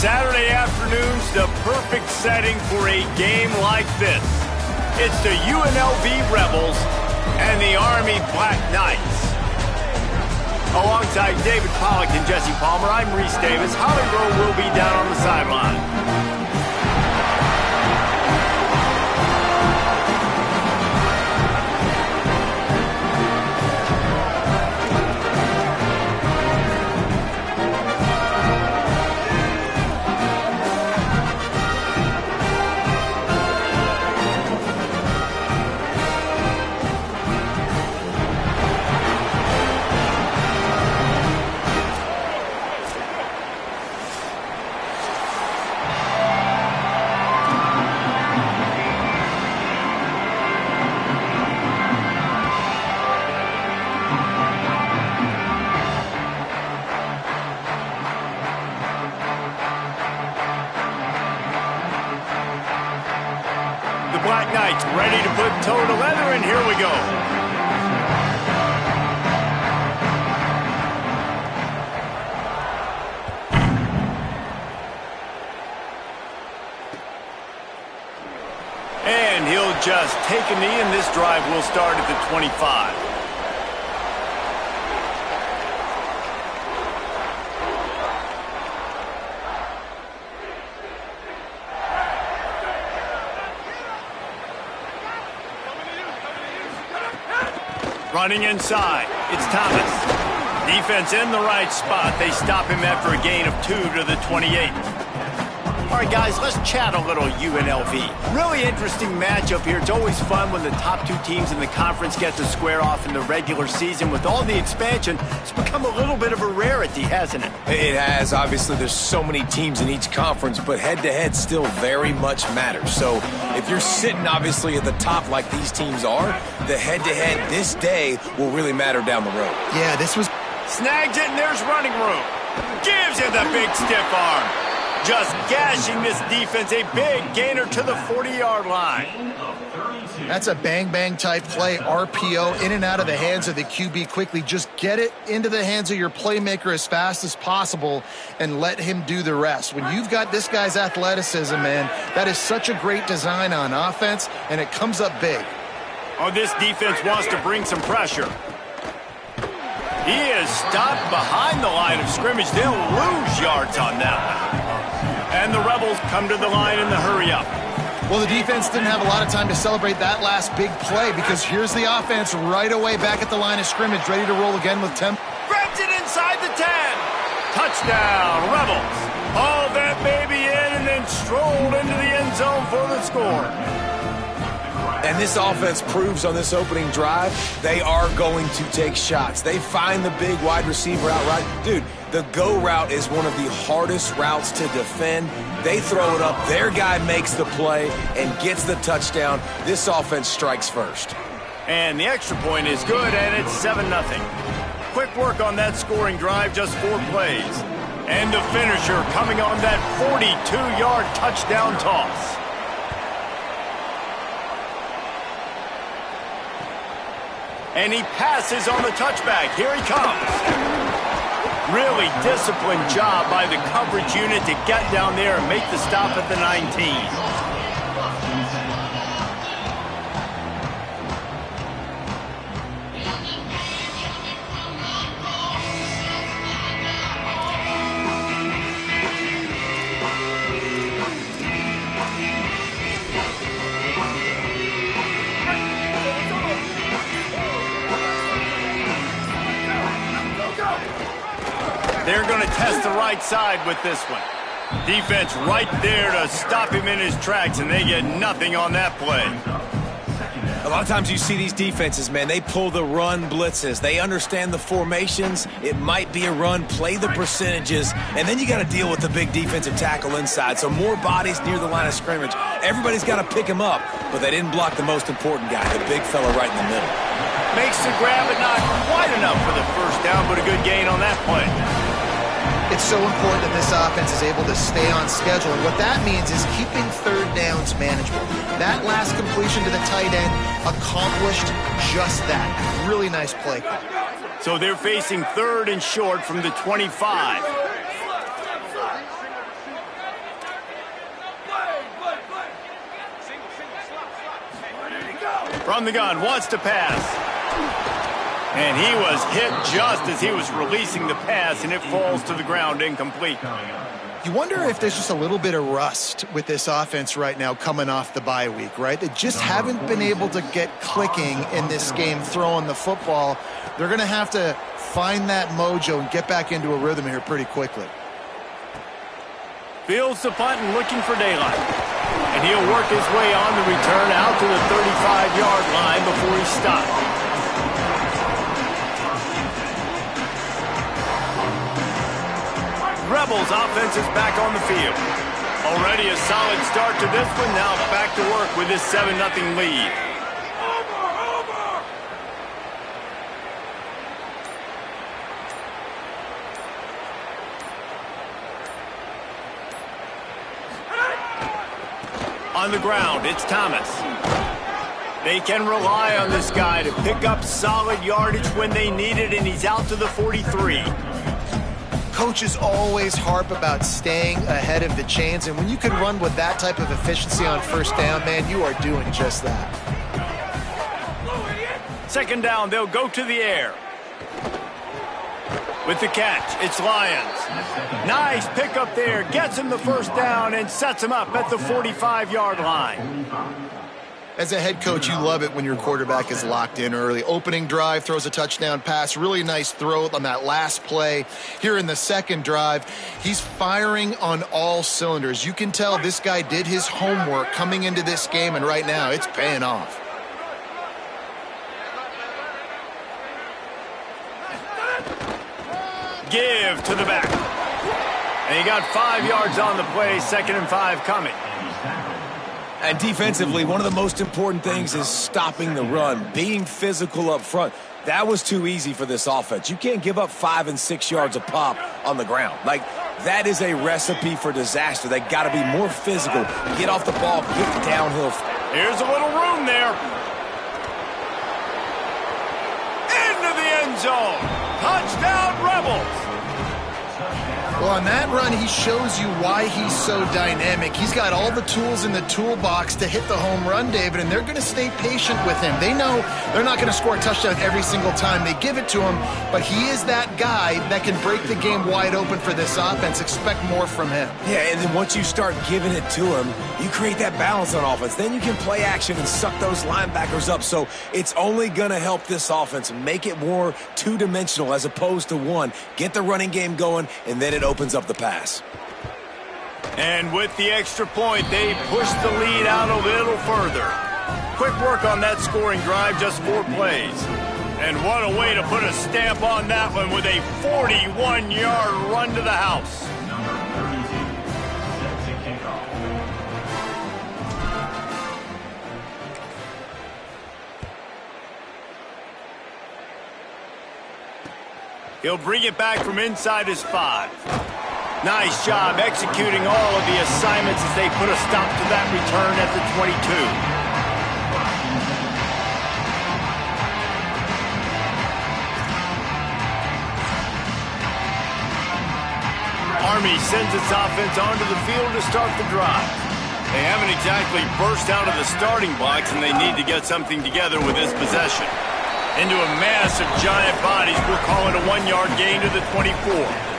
Saturday afternoon's the perfect setting for a game like this. It's the UNLV Rebels and the Army Black Knights. Alongside David Pollack and Jesse Palmer, I'm Reese Davis. Holly Rowe will be down on the sideline. Black Knights ready to put toe to leather, and here we go. And he'll just take a knee, and this drive will start at the 25. Running inside, it's Thomas. Defense in the right spot. They stop him after a gain of 2 to the 28. All right, guys, let's chat a little UNLV. Really interesting matchup here. It's always fun when the top two teams in the conference get to square off in the regular season. With all the expansion, it's become a little bit of a rarity, hasn't it? It has. Obviously, there's so many teams in each conference, but head-to-head still very much matters. So if you're sitting, obviously, at the top like these teams are, the head-to-head this day will really matter down the road. Yeah, this was... Snags it, and there's running room. Gives it the big stiff arm. Just gashing this defense, a big gainer to the 40-yard line. That's a bang-bang type play, RPO, in and out of the hands of the QB quickly. Just get it into the hands of your playmaker as fast as possible and let him do the rest. When you've got this guy's athleticism, man, that is such a great design on offense, and it comes up big. Oh, this defense wants to bring some pressure. He is stopped behind the line of scrimmage. They'll lose yards on that one. And the Rebels come to the line in the hurry-up. Well, the defense didn't have a lot of time to celebrate that last big play because here's the offense right away back at the line of scrimmage, ready to roll again with tempo. Grabs it inside the 10. Touchdown, Rebels. Hauled that baby in and then strolled into the end zone for the score. And this offense proves on this opening drive, they are going to take shots. They find the big wide receiver out right. Dude, the go route is one of the hardest routes to defend. They throw it up. Their guy makes the play and gets the touchdown. This offense strikes first. And the extra point is good, and it's 7-0. Quick work on that scoring drive, just 4 plays. And the finisher coming on that 42-yard touchdown toss. And he passes on the touchback. Here he comes. Really disciplined job by the coverage unit to get down there and make the stop at the 19. They're going to test the right side with this one. Defense right there to stop him in his tracks, and they get nothing on that play. A lot of times you see these defenses, man, they pull the run blitzes. They understand the formations. It might be a run, play the percentages, and then you got to deal with the big defensive tackle inside. So more bodies near the line of scrimmage. Everybody's got to pick him up, but they didn't block the most important guy, the big fella right in the middle. Makes the grab, but not quite enough for the first down, but a good gain on that play. It's so important that this offense is able to stay on schedule, and what that means is keeping third downs manageable. That last completion to the tight end accomplished just that. Really nice play call. So they're facing 3rd and short from the 25. From the gun, wants to pass. And he was hit just as he was releasing the pass, and it falls to the ground incomplete. You wonder if there's just a little bit of rust with this offense right now coming off the bye week, right? They just haven't been able to get clicking in this game throwing the football. They're going to have to find that mojo and get back into a rhythm here pretty quickly. Fields the punt and looking for daylight. And he'll work his way on the return out to the 35-yard line before he stops. Rebels offense is back on the field. Already a solid start to this one. Now back to work with his 7-0 lead. On the ground, it's Thomas. They can rely on this guy to pick up solid yardage when they need it, and he's out to the 43. Coaches always harp about staying ahead of the chains, and when you can run with that type of efficiency on first down, man, you are doing just that. Second down, they'll go to the air. With the catch, it's Lions. Nice pickup there, gets him the first down and sets him up at the 45-yard line. As a head coach, you love it when your quarterback is locked in early. Opening drive, throws a touchdown pass. Really nice throw on that last play. Here in the second drive, he's firing on all cylinders. You can tell this guy did his homework coming into this game, and right now it's paying off. Give to the back. And he got 5 yards on the play, 2nd and 5 coming. And defensively, one of the most important things is stopping the run, being physical up front. That was too easy for this offense. You can't give up 5 and 6 yards a pop on the ground. Like, that is a recipe for disaster. They got to be more physical, get off the ball, get downhill. Here's a little room there. Into the end zone. Touchdown, Rebels. Well, on that run, he shows you why he's so dynamic. He's got all the tools in the toolbox to hit the home run, David, and they're going to stay patient with him. They know they're not going to score a touchdown every single time they give it to him, but he is that guy that can break the game wide open for this offense. Expect more from him. Yeah, and then once you start giving it to him, you create that balance on offense. Then you can play action and suck those linebackers up. So it's only going to help this offense make it more two-dimensional as opposed to one. Get the running game going, and then it opens up the pass. And with the extra point, they push the lead out a little further. Quick work on that scoring drive, just 4 plays. And what a way to put a stamp on that one with a 41-yard run to the house. He'll bring it back from inside his 5. Nice job executing all of the assignments as they put a stop to that return at the 22. Army sends its offense onto the field to start the drive. They haven't exactly burst out of the starting blocks, and they need to get something together with this possession. Into a mass of giant bodies, we'll call it a 1-yard gain to the 24.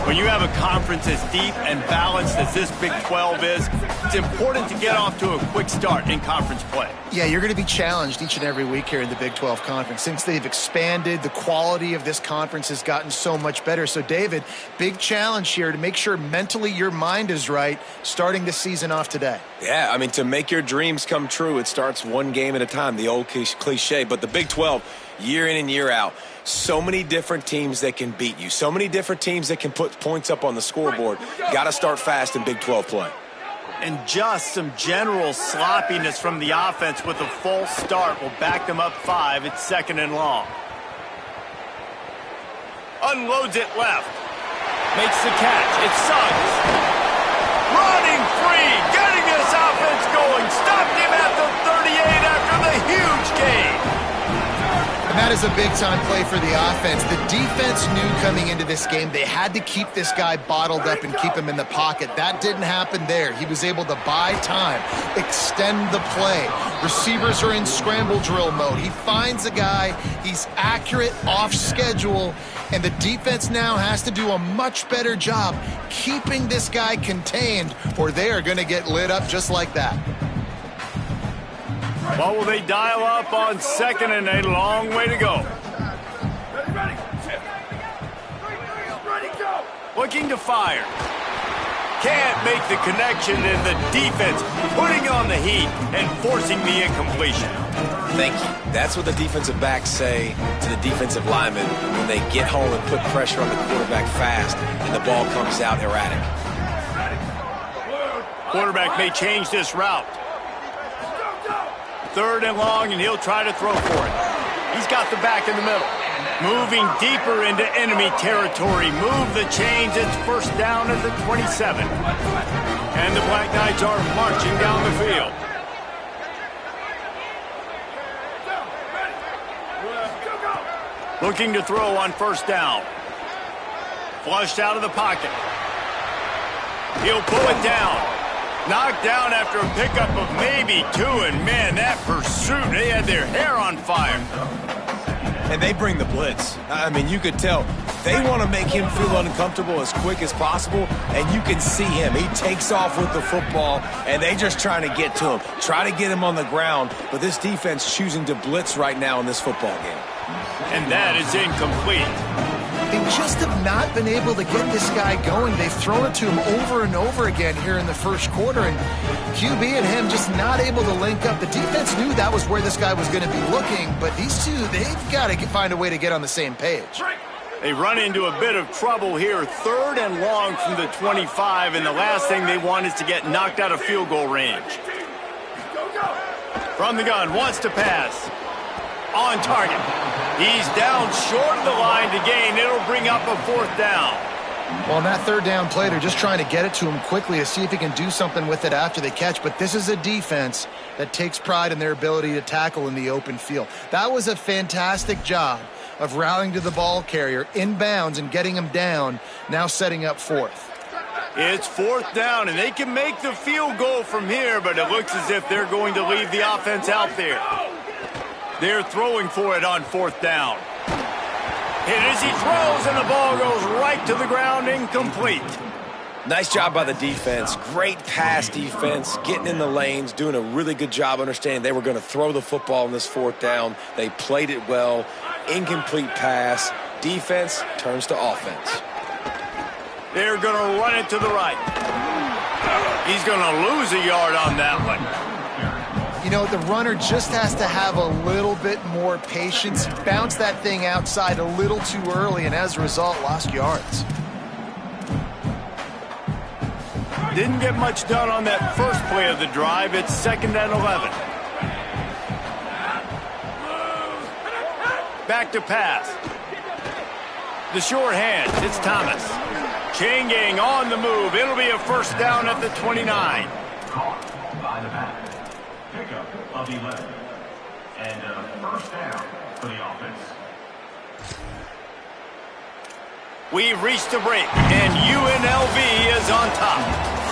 When you have a conference as deep and balanced as this Big 12 is, it's important to get off to a quick start in conference play. Yeah, you're going to be challenged each and every week here in the Big 12 Conference. Since they've expanded, the quality of this conference has gotten so much better. So, David, big challenge here to make sure mentally your mind is right starting this season off today. Yeah, I mean, to make your dreams come true, it starts one game at a time, the old cliche. But the Big 12, year in and year out, so many different teams that can beat you, so many different teams that can put points up on the scoreboard. Got to start fast in Big 12 play. And just some general sloppiness from the offense with a false start will back them up 5. It's 2nd and long. Unloads it left. Makes the catch. It's Suggs. Running free. Getting this offense going. Stopped him at the 38 after the huge gain. And that is a big-time play for the offense. The defense knew coming into this game they had to keep this guy bottled up and keep him in the pocket. That didn't happen there. He was able to buy time, extend the play. Receivers are in scramble drill mode. He finds a guy. He's accurate, off schedule, and the defense now has to do a much better job keeping this guy contained, or they are going to get lit up just like that. What will they dial up on 2nd and a long way to go? Looking to fire. Can't make the connection, and the defense putting on the heat and forcing the incompletion. Thank you. That's what the defensive backs say to the defensive linemen when they get home and put pressure on the quarterback fast and the ball comes out erratic. Quarterback may change this route. 3rd and long, and he'll try to throw for it. He's got the back in the middle. Moving deeper into enemy territory. Move the chains. It's 1st down at the 27. And the Black Knights are marching down the field. Looking to throw on 1st down. Flushed out of the pocket. He'll pull it down. Knocked down after a pickup of maybe 2, and man, that pursuit, they had their hair on fire. And they bring the blitz. I mean, you could tell they want to make him feel uncomfortable as quick as possible, and you can see him. He takes off with the football, and they just trying to get to him, try to get him on the ground, but this defense choosing to blitz right now in this football game. And that is incomplete. They just have not been able to get this guy going. They've thrown it to him over and over again here in the 1st quarter, and QB and him just not able to link up. The defense knew that was where this guy was going to be looking, but these two, they've got to find a way to get on the same page. They run into a bit of trouble here. 3rd and long from the 25, and the last thing they want is to get knocked out of field goal range. From the gun, wants to pass. On target. He's down short of the line to gain. It'll bring up a 4th down. Well, on that 3rd down play, they're just trying to get it to him quickly to see if he can do something with it after they catch. But this is a defense that takes pride in their ability to tackle in the open field. That was a fantastic job of rallying to the ball carrier inbounds and getting him down, now setting up 4th. It's 4th down, and they can make the field goal from here, but it looks as if they're going to leave the offense out there. They're throwing for it on 4th down. Hit as he throws, and the ball goes right to the ground, incomplete. Nice job by the defense. Great pass defense, getting in the lanes, doing a really good job understanding they were going to throw the football on this 4th down. They played it well. Incomplete pass. Defense turns to offense. They're going to run it to the right. He's going to lose a yard on that one. You know, the runner just has to have a little bit more patience, bounce that thing outside a little too early, and as a result, lost yards. Didn't get much done on that first play of the drive. It's 2nd and 11. Back to pass. The short hand, it's Thomas. Chain gang on the move. It'll be a 1st down at the 29. By the back. Pickup of 11. And a 1st down for the offense. We've reached a break, and UNLV is on top.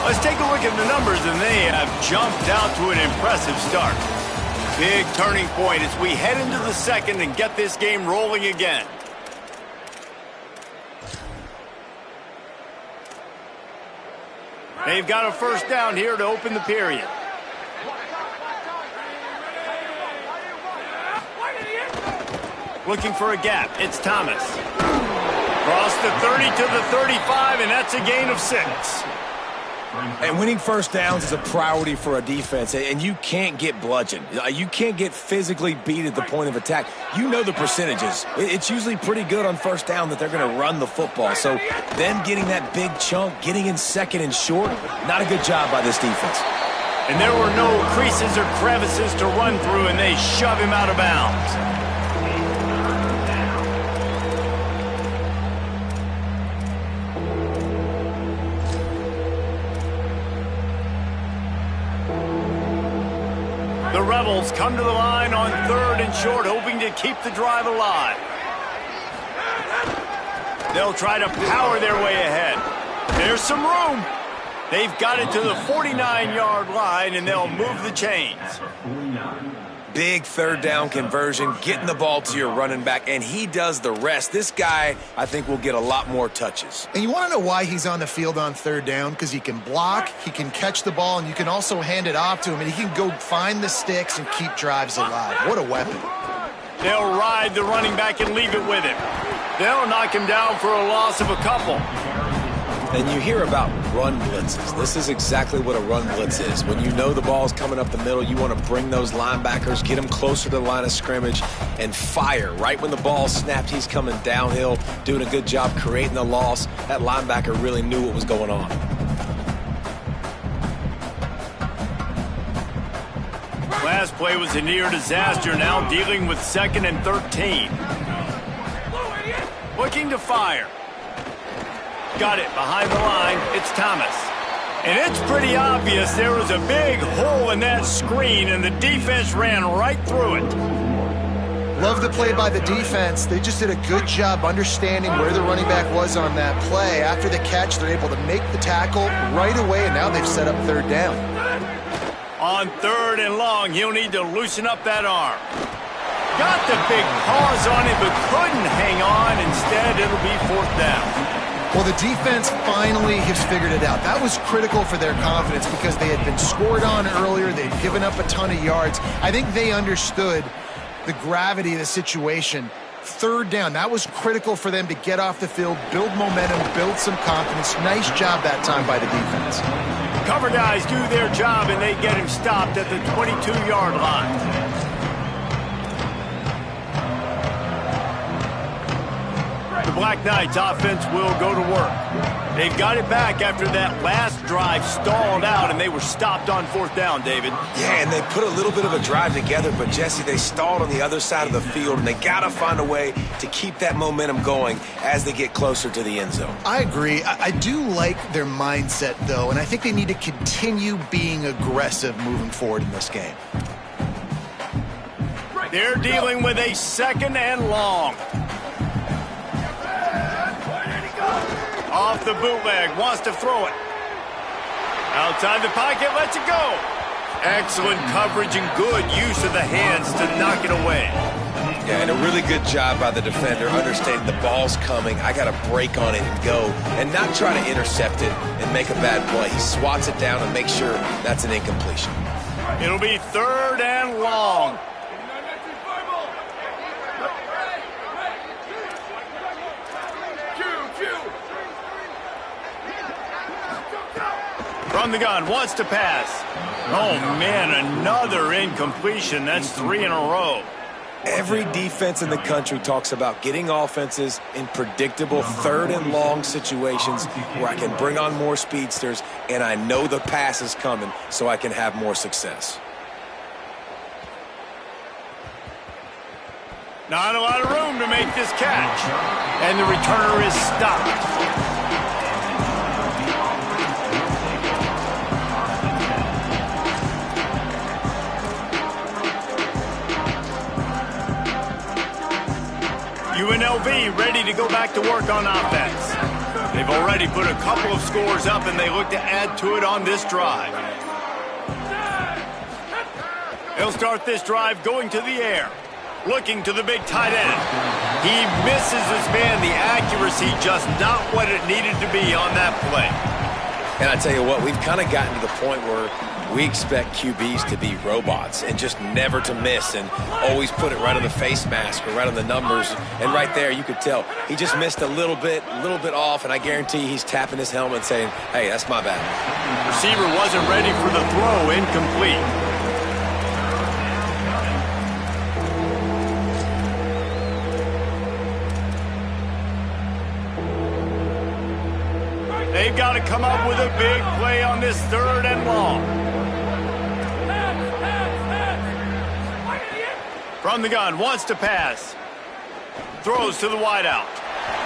Let's take a look at the numbers, and they have jumped out to an impressive start. Big turning point as we head into the 2nd and get this game rolling again. They've got a 1st down here to open the period. Looking for a gap. It's Thomas. Cross the 30 to the 35, and that's a gain of 6. And winning 1st downs is a priority for a defense, and you can't get bludgeoned. You can't get physically beat at the point of attack. You know the percentages. It's usually pretty good on 1st down that they're going to run the football. So them getting that big chunk, getting in 2nd and short, not a good job by this defense. And there were no creases or crevices to run through, and they shove him out of bounds. The Rebels come to the line on 3rd and short, hoping to keep the drive alive. They'll try to power their way ahead. There's some room. They've got it to the 49-yard line, and they'll move the chains. Big 3rd down conversion, getting the ball to your running back, and he does the rest. This guy, I think, will get a lot more touches. And you want to know why he's on the field on 3rd down? Because he can block, he can catch the ball, and you can also hand it off to him, and he can go find the sticks and keep drives alive. What a weapon. They'll ride the running back and leave it with him. They'll knock him down for a loss of a couple. And you hear about run blitzes. This is exactly what a run blitz is. When you know the ball's coming up the middle, you want to bring those linebackers, get them closer to the line of scrimmage, and fire. Right when the ball snapped, he's coming downhill, doing a good job creating the loss. That linebacker really knew what was going on. Last play was a near disaster, now dealing with 2nd and 13. Looking to fire. Got it behind the line. It's Thomas. And it's pretty obvious there was a big hole in that screen, and the defense ran right through it. Love the play by the defense. They just did a good job understanding where the running back was on that play. After the catch, they're able to make the tackle right away, and now they've set up 3rd down. On 3rd and long, he'll need to loosen up that arm. Got the big paws on it, but couldn't hang on. Instead, it'll be 4th down. Well, the defense finally has figured it out. That was critical for their confidence because they had been scored on earlier. They'd given up a ton of yards. I think they understood the gravity of the situation. 3rd down, that was critical for them to get off the field, build momentum, build some confidence. Nice job that time by the defense. Cover guys do their job, and they get him stopped at the 22-yard line. The Black Knights offense will go to work. They've got it back after that last drive stalled out, and they were stopped on 4th down, David. Yeah, and they put a little bit of a drive together, but, Jesse, they stalled on the other side of the field, and they got to find a way to keep that momentum going as they get closer to the end zone. I agree. I do like their mindset, though, and I think they need to continue being aggressive moving forward in this game. They're dealing with a 2nd and long. Off the bootleg, wants to throw it. Outside the pocket, lets it go. Excellent coverage and good use of the hands to knock it away. Yeah, and a really good job by the defender understanding the ball's coming. I got to break on it and go and not try to intercept it and make a bad play. He swats it down and makes sure that's an incompletion. It'll be 3rd and long. From the gun, wants to pass. Oh, man, another incompletion. That's 3 in a row. Every defense in the country talks about getting offenses in predictable 3rd and long situations where I can bring on more speedsters and I know the pass is coming so I can have more success. Not a lot of room to make this catch. And the returner is stopped. UNLV ready to go back to work on offense. They've already put a couple of scores up, and they look to add to it on this drive. They'll start this drive going to the air. Looking to the big tight end. He misses his man. The accuracy just not what it needed to be on that play. And I tell you what, we've kind of gotten to the point where we expect QBs to be robots and just never to miss and always put it right on the face mask or right on the numbers. And right there, you could tell he just missed a little bit off, and I guarantee he's tapping his helmet saying, hey, that's my bad. Receiver wasn't ready for the throw, incomplete. They've got to come up with a big play on this 3rd and long. From the gun, wants to pass. Throws to the wideout.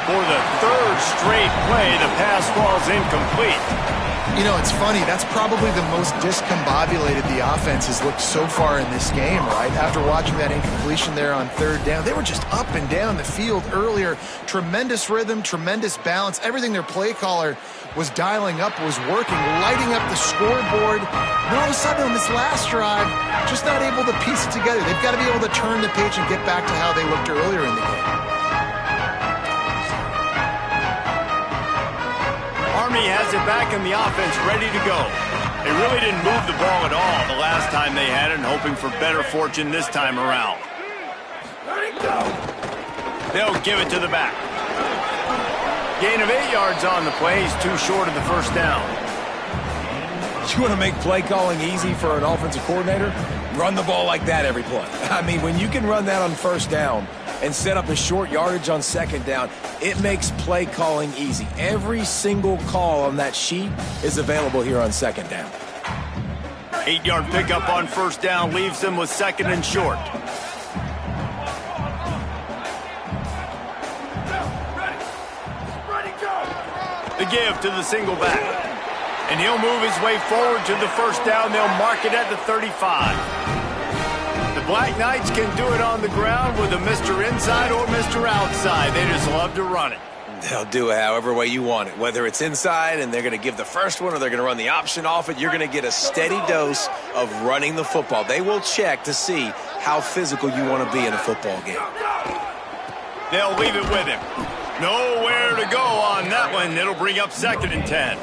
For the third straight play, the pass falls incomplete. You know, it's funny. That's probably the most discombobulated the offense has looked so far in this game, right? After watching that incompletion there on third down, they were just up and down the field earlier. Tremendous rhythm, tremendous balance. Everything their play caller was dialing up was working, lighting up the scoreboard. And all of a sudden on this last drive, just not able to piece it together. They've got to be able to turn the page and get back to how they looked earlier in the game. Army has it back in the offense, ready to go. They really didn't move the ball at all the last time they had it, and hoping for better fortune this time around. They'll give it to the back. Gain of 8 yards on the play. He's too short of the first down. You want to make play calling easy for an offensive coordinator? Run the ball like that every play. I mean, when you can run that on first down and set up a short yardage on second down, it makes play calling easy. Every single call on that sheet is available here on second down. 8-yard pickup on first down leaves them with second and short. The give to the single back. And he'll move his way forward to the first down. They'll mark it at the 35. The Black Knights can do it on the ground with a Mr. Inside or Mr. Outside. They just love to run it. They'll do it however way you want it. Whether it's inside and they're going to give the first one or they're going to run the option off it, you're going to get a steady dose of running the football. They will check to see how physical you want to be in a football game. They'll leave it with him. Nowhere to go on that one. It'll bring up second and 10.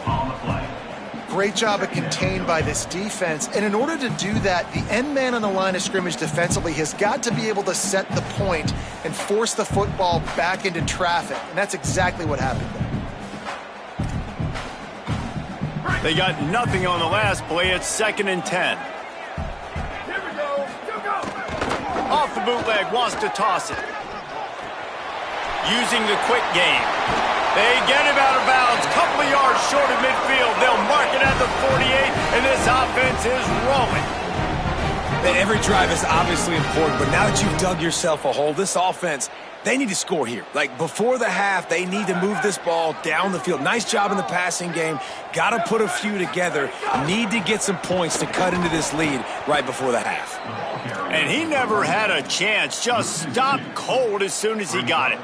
Great job of contained by this defense. And in order to do that, the end man on the line of scrimmage defensively has got to be able to set the point and force the football back into traffic. And that's exactly what happened there. They got nothing on the last play. It's second and 10. Here we go. Off the bootleg, wants to toss it. Using the quick game. They get him out of bounds, couple of yards short of midfield. They'll mark it at the 48, and this offense is rolling. Every drive is obviously important, but now that you've dug yourself a hole, this offense, they need to score here. Like, before the half, they need to move this ball down the field. Nice job in the passing game. Got to put a few together. Need to get some points to cut into this lead right before the half. And he never had a chance. Just stopped cold as soon as he got it.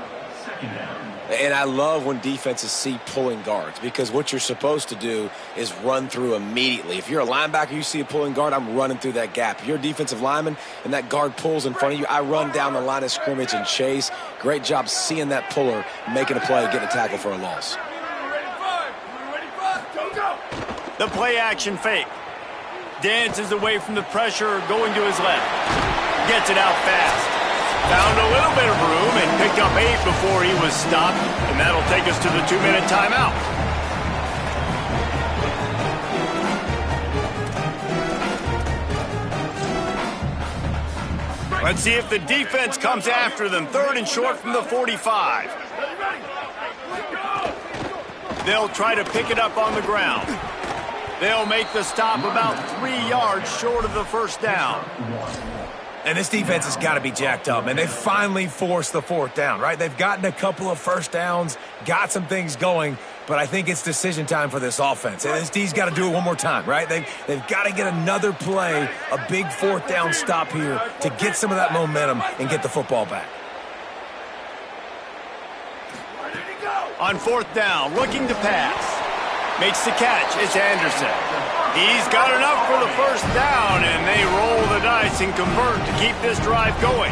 And I love when defenses see pulling guards, because what you're supposed to do is run through immediately. If you're a linebacker, you see a pulling guard, I'm running through that gap. If you're a defensive lineman and that guard pulls in front of you, I run down the line of scrimmage and chase. Great job seeing that puller, making a play, getting a tackle for a loss. The play action fake. Dances away from the pressure, going to his left. Gets it out fast. Found a little bit of room and picked up 8 before he was stopped, and that'll take us to the 2-minute timeout. Let's see if the defense comes after them. Third and short from the 45. They'll try to pick it up on the ground. They'll make the stop about 3 yards short of the first down. And this defense has got to be jacked up, and they finally forced the fourth down, right? They've gotten a couple of first downs, got some things going, but I think it's decision time for this offense. And this D's got to do it one more time, right? They've got to get another play, a big fourth down stop here to get some of that momentum and get the football back. On fourth down, looking to pass. Makes the catch. It's Anderson. He's got enough for the first down, and they roll the dice and convert to keep this drive going.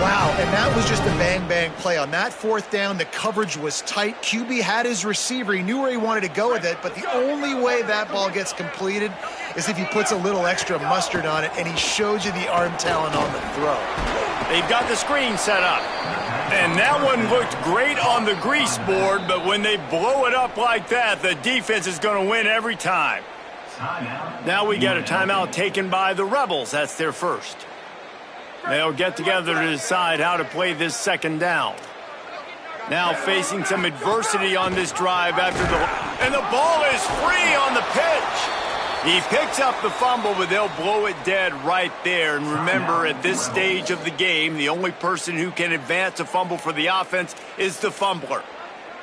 Wow, and that was just a bang-bang play. On that fourth down, the coverage was tight. QB had his receiver. He knew where he wanted to go with it, but the only way that ball gets completed is if he puts a little extra mustard on it, and he showed you the arm talent on the throw. They've got the screen set up. And that one looked great on the grease board, but when they blow it up like that, the defense is going to win every time. Now we got a timeout taken by the Rebels. That's their first. They'll get together to decide how to play this second down. Now facing some adversity on this drive after and the ball is free on the pitch. He picks up the fumble, but they'll blow it dead right there. And remember, at this stage of the game, the only person who can advance a fumble for the offense is the fumbler.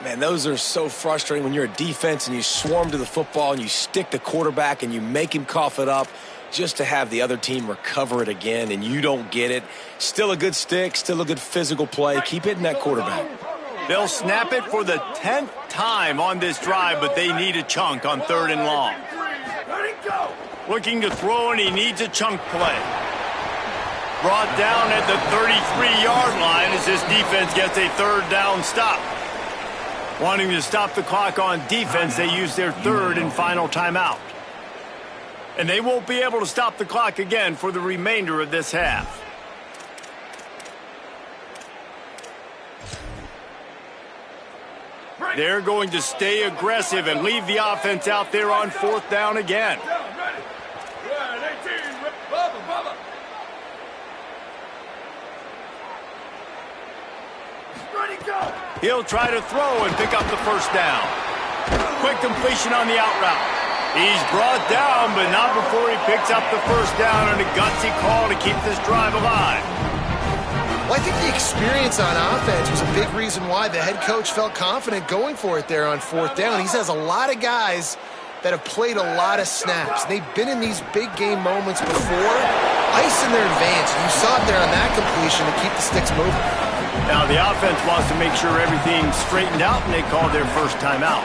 Man, those are so frustrating when you're a defense and you swarm to the football and you stick the quarterback and you make him cough it up just to have the other team recover it again and you don't get it. Still a good stick, still a good physical play. Keep hitting that quarterback. They'll snap it for the 10th time on this drive, but they need a chunk on 3rd and long. Looking to throw, and he needs a chunk play. Brought down at the 33-yard line as this defense gets a 3rd down stop. Wanting to stop the clock on defense, they use their 3rd and final timeout. And they won't be able to stop the clock again for the remainder of this half. They're going to stay aggressive and leave the offense out there on 4th down again. He'll try to throw and pick up the 1st down. Quick completion on the out route. He's brought down, but not before he picks up the 1st down and a gutsy call to keep this drive alive. Well, I think the experience on offense was a big reason why the head coach felt confident going for it there on 4th down. He has a lot of guys that have played a lot of snaps. They've been in these big game moments before, icing their advance. You saw it there on that completion to keep the sticks moving. Now the offense wants to make sure everything's straightened out, and they called their 1st timeout.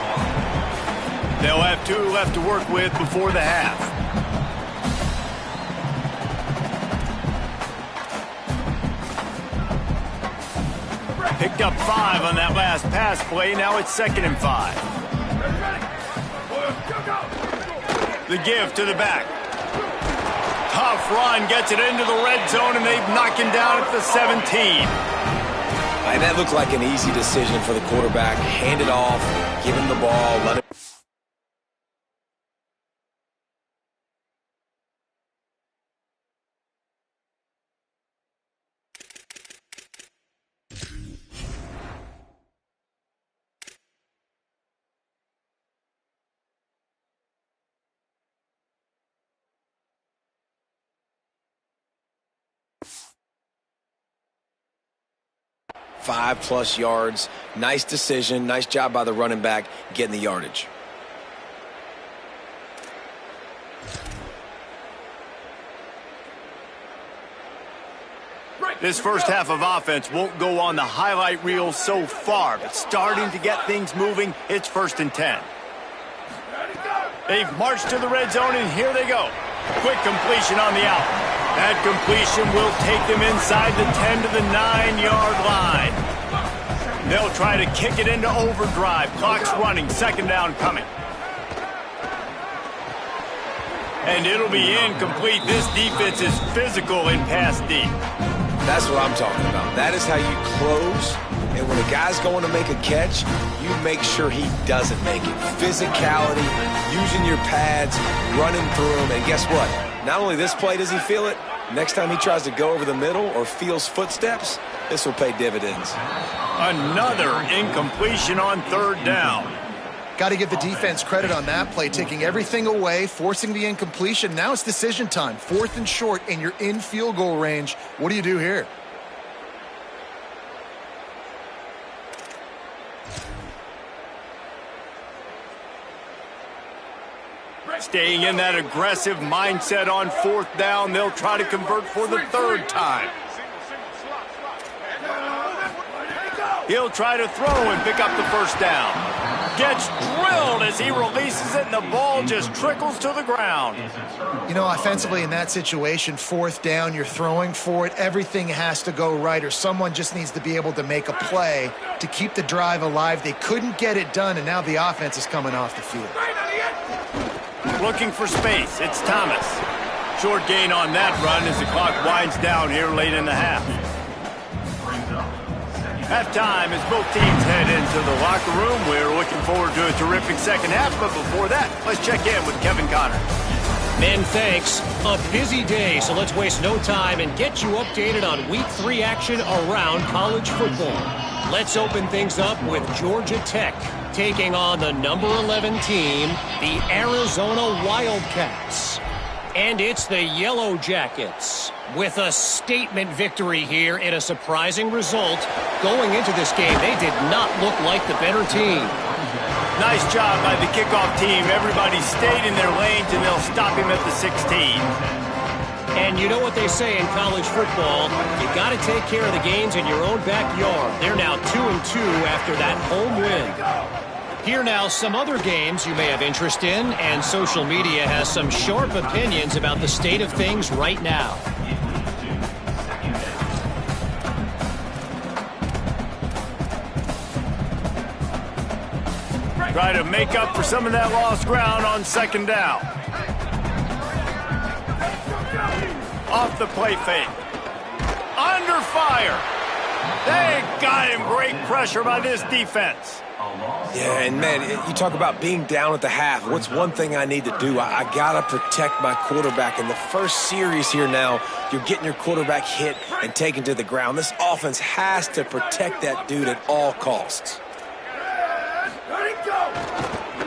They'll have 2 left to work with before the half. Picked up 5 on that last pass play. Now it's 2nd and 5. The give to the back. Tough run, gets it into the red zone, and they've knocked him down at the 17. And that looked like an easy decision for the quarterback. Hand it off, give him the ball, let it. +5 yards. Nice decision. Nice job by the running back getting the yardage. This first half of offense won't go on the highlight reel so far, but starting to get things moving, it's 1st and 10. They've marched to the red zone, and here they go. Quick completion on the out. That completion will take them inside the 10 to the 9-yard line. They'll try to kick it into overdrive. Clock's running, 2nd down coming. And it'll be incomplete. This defense is physical in pass deep. That's what I'm talking about. That is how you close. And when a guy's going to make a catch, you make sure he doesn't make it. Physicality, using your pads, running through them. And guess what? Not only this play does he feel it, next time he tries to go over the middle or feels footsteps, this will pay dividends. Another incompletion on 3rd down. Got to give the defense credit on that play, taking everything away, forcing the incompletion. Now it's decision time. 4th and short, and you're in field goal range. What do you do here? Staying in that aggressive mindset on 4th down, they'll try to convert for the 3rd time. He'll try to throw and pick up the 1st down. Gets drilled as he releases it, and the ball just trickles to the ground. You know, offensively in that situation, 4th down, you're throwing for it. Everything has to go right, or someone just needs to be able to make a play to keep the drive alive. They couldn't get it done, and now the offense is coming off the field. Looking for space. It's Thomas. Short gain on that run as the clock winds down here late in the half. Halftime as both teams head into the locker room. We're looking forward to a terrific 2nd half, but before that, let's check in with Kevin Connor. Men, thanks. A busy day, so let's waste no time and get you updated on Week 3 action around college football. Let's open things up with Georgia Tech taking on the number 11 team, the Arizona Wildcats. And it's the Yellow Jackets with a statement victory here in a surprising result. Going into this game, they did not look like the better team. Nice job by the kickoff team. Everybody stayed in their lanes, and they'll stop him at the 16. And you know what they say in college football, you got to take care of the games in your own backyard. They're now 2-2 after that home win. Here now, some other games you may have interest in, and social media has some sharp opinions about the state of things right now. Try to make up for some of that lost ground on second down. Off the play fake. Under fire. They got him. Great pressure by this defense. Yeah, and man, you talk about being down at the half. What's one thing I need to do? I got to protect my quarterback. In the first series here now, you're getting your quarterback hit and taken to the ground. This offense has to protect that dude at all costs.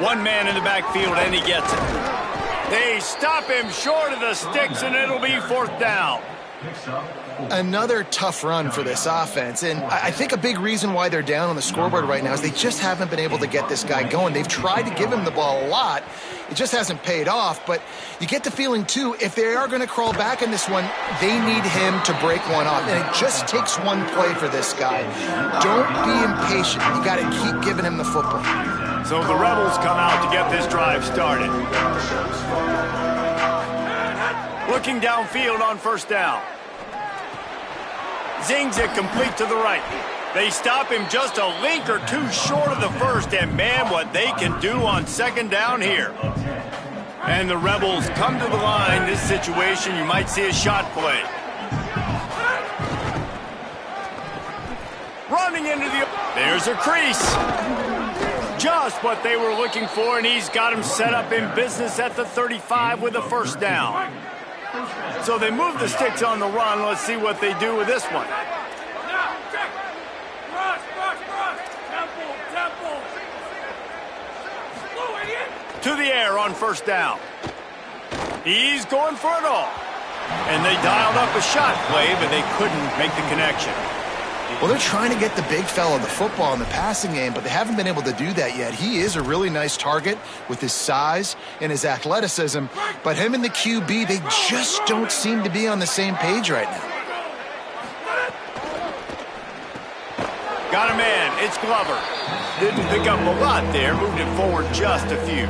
One man in the backfield, and he gets it. They stop him short of the sticks, and it'll be fourth down. Another tough run for this offense, and I think a big reason why they're down on the scoreboard right now is they just haven't been able to get this guy going. They've tried to give him the ball a lot. It just hasn't paid off, but you get the feeling, too, if they are going to crawl back in this one, they need him to break one off, and it just takes one play for this guy. Don't be impatient. You got to keep giving him the football. So the Rebels come out to get this drive started. Looking downfield on first down. Zings it complete to the right. They stop him just a link or two short of the first, and man, what they can do on second down here. And the Rebels come to the line. This situation, you might see a shot play. Running into the... There's a crease. Just what they were looking for, and he's got him set up in business at the 35 with a first down. So they move the sticks on the run. Let's see what they do with this one. To the air on first down. He's going for it all. And they dialed up a shot play, but they couldn't make the connection. Well, they're trying to get the big fella the football in the passing game, but they haven't been able to do that yet. He is a really nice target with his size and his athleticism, but him and the QB, they just don't seem to be on the same page right now. Got a man. It's Glover. Didn't pick up a lot there. Moved it forward just a few.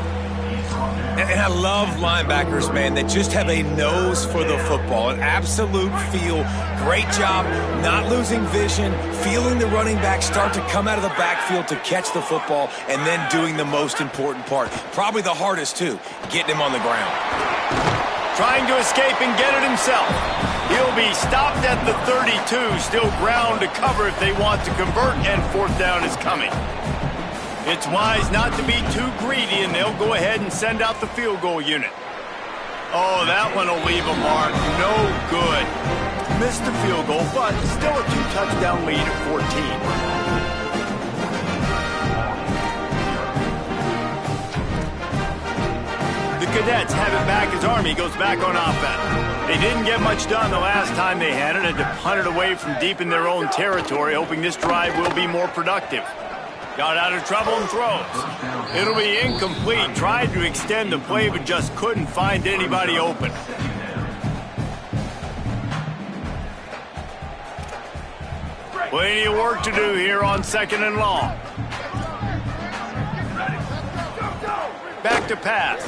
And I love linebackers, man, that just have a nose for the football, an absolute feel. Great job not losing vision, feeling the running back start to come out of the backfield to catch the football, and then doing the most important part. Probably the hardest, too, getting him on the ground. Trying to escape and get it himself. He'll be stopped at the 32, still ground to cover if they want to convert, and fourth down is coming. It's wise not to be too greedy, and they'll go ahead and send out the field goal unit. Oh, that one will leave a mark. No good. Missed the field goal, but still a two-touchdown lead at 14. The Cadets have it back as Army goes back on offense. They didn't get much done the last time they had it, and to punt it away from deep in their own territory, hoping this drive will be more productive. Got out of trouble and throws. It'll be incomplete. Tried to extend the play, but just couldn't find anybody open. Plenty of work to do here on second and long. Back to pass.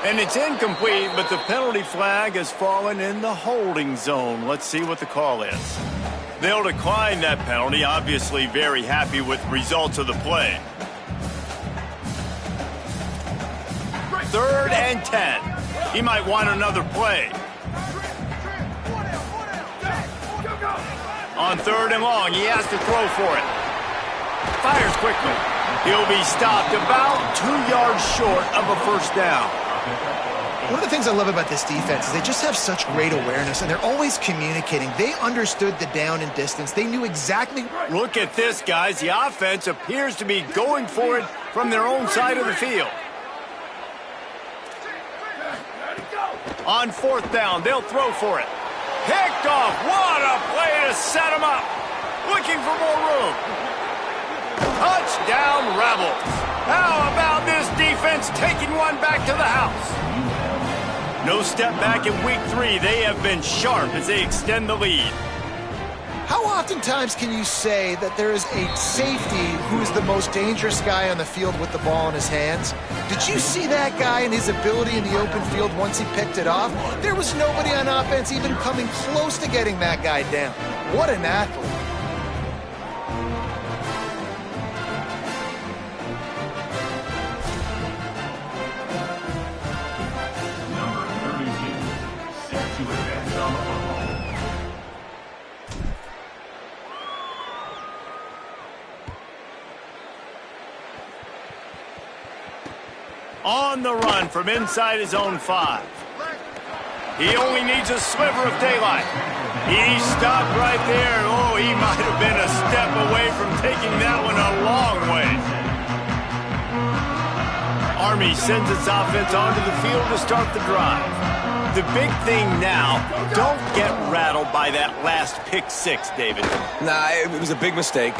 And it's incomplete, but the penalty flag has fallen in the holding zone. Let's see what the call is. They'll decline that penalty, obviously very happy with results of the play. 3rd and 10. He might want another play. On 3rd and long, he has to throw for it. Fires quickly. He'll be stopped about 2 yards short of a first down. One of the things I love about this defense is they just have such great awareness, and they're always communicating. They understood the down and distance. They knew exactly. Look at this, guys. The offense appears to be going for it from their own side of the field. On fourth down, they'll throw for it. Picked off. What a play to set them up. Looking for more room. Touchdown, Rebels. How about this defense taking one back to the house? No step back in week 3. They have been sharp as they extend the lead. How oftentimes can you say that there is a safety who is the most dangerous guy on the field with the ball in his hands? Did you see that guy and his ability in the open field once he picked it off? There was nobody on offense even coming close to getting that guy down. What an athlete. On the run from inside his own 5. He only needs a sliver of daylight. He stopped right there. Oh, he might have been a step away from taking that one a long way. Army sends its offense onto the field to start the drive. The big thing now, don't get rattled by that last pick 6, David. Nah, it was a big mistake.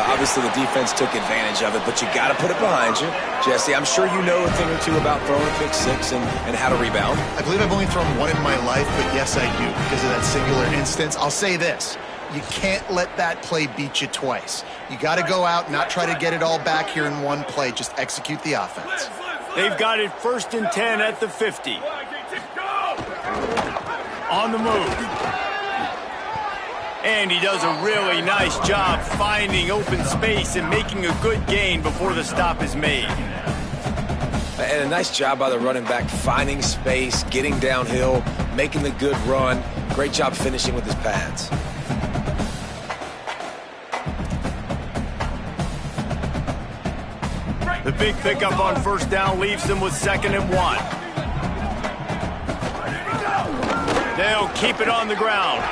Obviously, the defense took advantage of it, but you got to put it behind you. Jesse, I'm sure you know a thing or two about throwing a pick 6 and how to rebound. I believe I've only thrown one in my life, but yes, I do because of that singular instance. I'll say this. You can't let that play beat you twice. You got to go out, not try to get it all back here in one play. Just execute the offense. They've got it 1st and 10 at the 50. On the move. And he does a really nice job finding open space and making a good gain before the stop is made. And a nice job by the running back, finding space, getting downhill, making the good run. Great job finishing with his pads. The big pickup on 1st down leaves them with 2nd and 1. They'll keep it on the ground.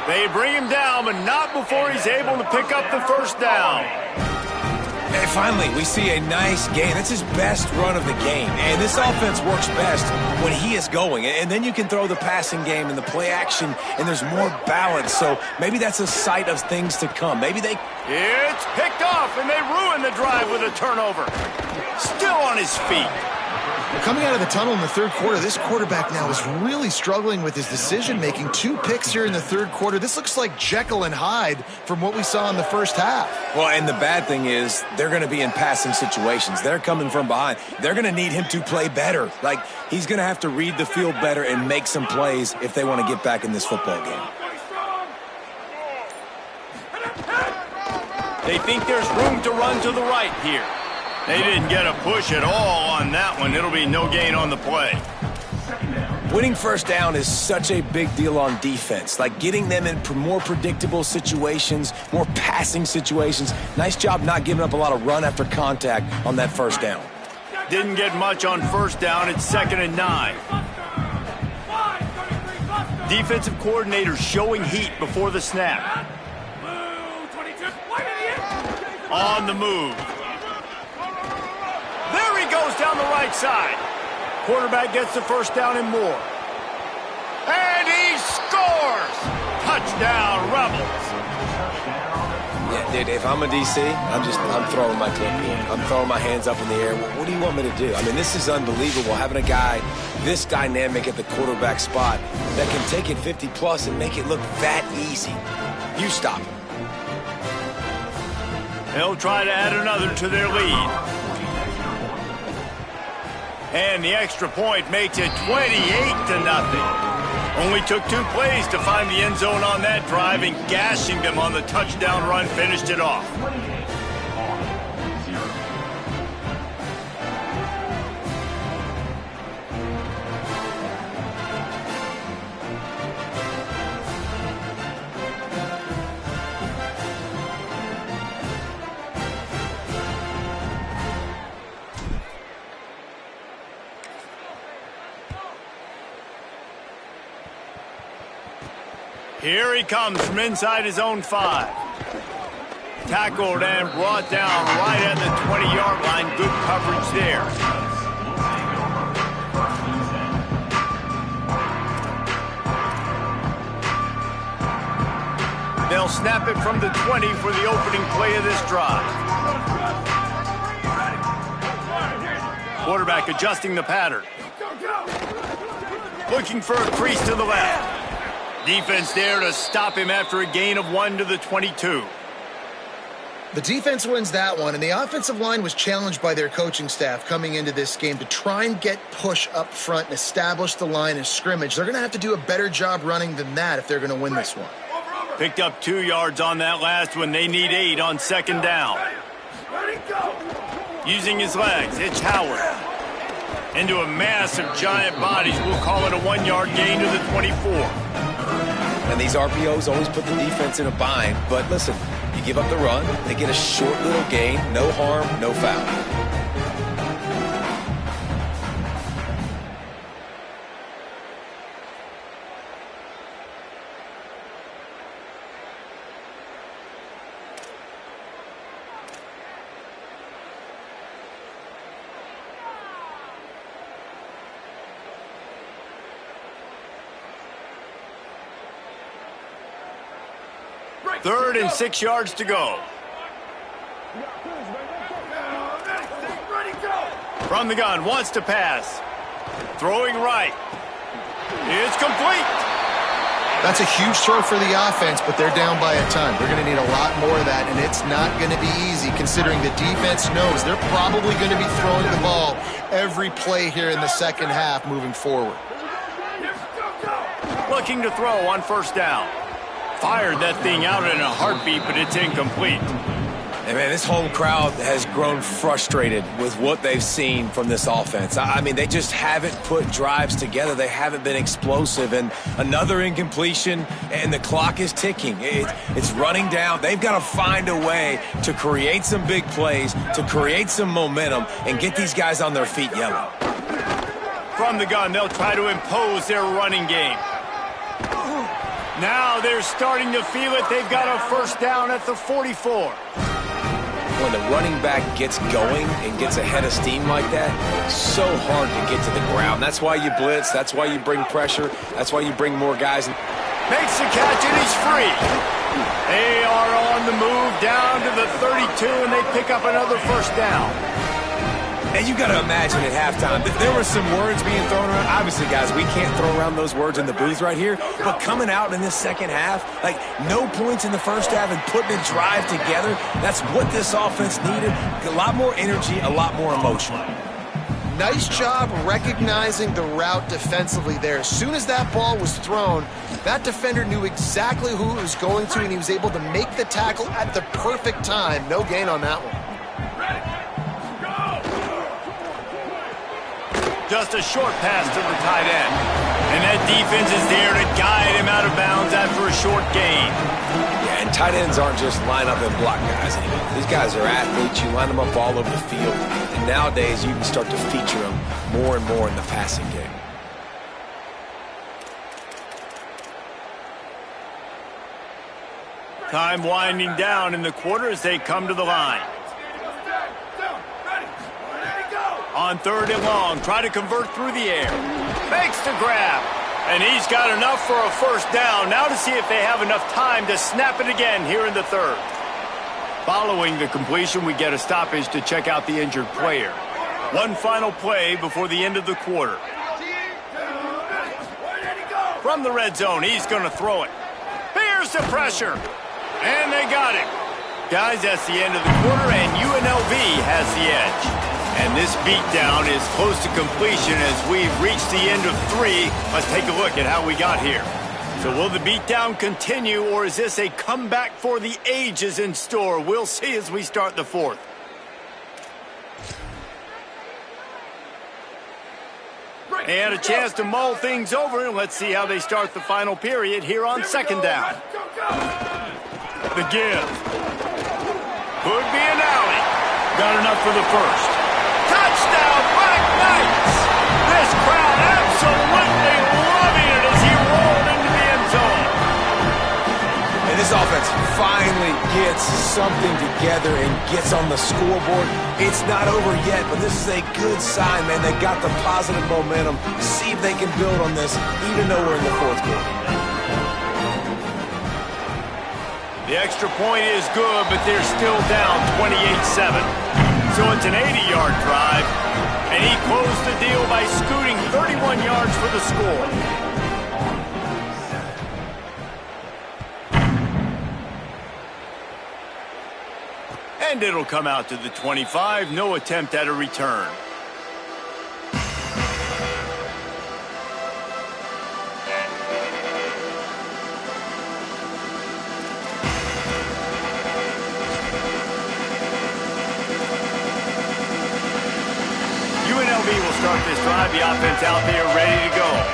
They bring him down, but not before he's able to pick up the 1st down. And finally, we see a nice gain. That's his best run of the game. And this offense works best when he is going. And then you can throw the passing game and the play action, and there's more balance. So maybe that's a sight of things to come. Maybe they... It's picked off, and they ruin the drive with a turnover. Still on his feet. Coming out of the tunnel in the 3rd quarter, this quarterback now is really struggling with his decision-making. 2 picks here in the 3rd quarter. This looks like Jekyll and Hyde from what we saw in the 1st half. Well, and the bad thing is they're going to be in passing situations. They're coming from behind. They're going to need him to play better. Like, he's going to have to read the field better and make some plays if they want to get back in this football game. They think there's room to run to the right here. They didn't get a push at all on that one. It'll be no gain on the play. Winning 1st down is such a big deal on defense. Like getting them in more predictable situations, more passing situations. Nice job not giving up a lot of run after contact on that 1st down. Didn't get much on 1st down. It's 2nd and 9. Defensive coordinator showing heat before the snap. On the move. There he goes down the right side. Quarterback gets the 1st down and more. And he scores! Touchdown, Rebels. Yeah, dude, if I'm a DC, I'm throwing my clipboard. I'm throwing my hands up in the air. What do you want me to do? I mean, this is unbelievable, having a guy this dynamic at the quarterback spot that can take it 50-plus and make it look that easy. You stop him. They'll try to add another to their lead. And the extra point makes it 28-0. Only took 2 plays to find the end zone on that drive, and gashing them on the touchdown run finished it off. Here he comes from inside his own 5. Tackled and brought down right at the 20-yard line. Good coverage there. They'll snap it from the 20 for the opening play of this drive. Quarterback adjusting the pattern. Looking for a crease to the left. Defense there to stop him after a gain of 1 to the 22. The defense wins that one, and the offensive line was challenged by their coaching staff coming into this game to try and get push up front and establish the line of scrimmage. They're going to have to do a better job running than that if they're going to win this one. Picked up 2 yards on that last one. They need 8 on second down. Using his legs, it's Howard. Into a mass of giant bodies. We'll call it a 1-yard gain to the 24. And these RPOs always put the defense in a bind. But listen, you give up the run, they get a short little gain. No harm, no foul. Third and 6 yards to go. From the gun, wants to pass. Throwing right. It's complete. That's a huge throw for the offense, but they're down by a ton. They're going to need a lot more of that, and it's not going to be easy considering the defense knows they're probably going to be throwing the ball every play here in the second half moving forward. Looking to throw on first down. Fired that thing out in a heartbeat, but it's incomplete. And man, this home crowd has grown frustrated with what they've seen from this offense. I mean, they just haven't put drives together. They haven't been explosive. And another incompletion, and the clock is ticking. It's running down. They've got to find a way to create some big plays, to create some momentum, and get these guys on their feet yelling. From the gun, they'll try to impose their running game. Now they're starting to feel it. They've got a first down at the 44. When the running back gets going and gets ahead of steam like that, it's so hard to get to the ground. That's why you blitz. That's why you bring pressure. That's why you bring more guys. Makes the catch, and he's free. They are on the move down to the 32, and they pick up another first down. And you got to imagine at halftime, there were some words being thrown around. Obviously, guys, we can't throw around those words in the booth right here. But coming out in this second half, like no points in the first half and putting a drive together, that's what this offense needed. A lot more energy, a lot more emotion. Nice job recognizing the route defensively there. As soon as that ball was thrown, that defender knew exactly who it was going to, and he was able to make the tackle at the perfect time. No gain on that one. Just a short pass to the tight end. And that defense is there to guide him out of bounds after a short gain. Yeah, and tight ends aren't just line up and block guys anymore. These guys are athletes. You line them up all over the field. And nowadays, you can start to feature them more and more in the passing game. Time winding down in the quarter as they come to the line. On third and long, try to convert through the air. Makes the grab. And he's got enough for a first down. Now to see if they have enough time to snap it again here in the third. Following the completion, we get a stoppage to check out the injured player. One final play before the end of the quarter. From the red zone, he's going to throw it. Here's the pressure. And they got him. Guys, that's the end of the quarter, and UNLV has the edge. And this beatdown is close to completion as we've reached the end of 3. Let's take a look at how we got here. So will the beatdown continue, or is this a comeback for the ages in store? We'll see as we start the fourth. They had a chance to mull things over, and let's see how they start the final period here on second down. The give. Could be an alley. Got enough for the first. Touchdown, Black Knights! This crowd absolutely loving it as he rolled into the end zone. offense finally gets something together and gets on the scoreboard. It's not over yet, but this is a good sign, man. They got the positive momentum. See if they can build on this, even though we're in the fourth quarter. The extra point is good, but they're still down 28-7. So it's an 80-yard drive, and he closed the deal by scooting 31 yards for the score. And it'll come out to the 25. No attempt at a return. UNLV will start this drive. The offense out there ready to go.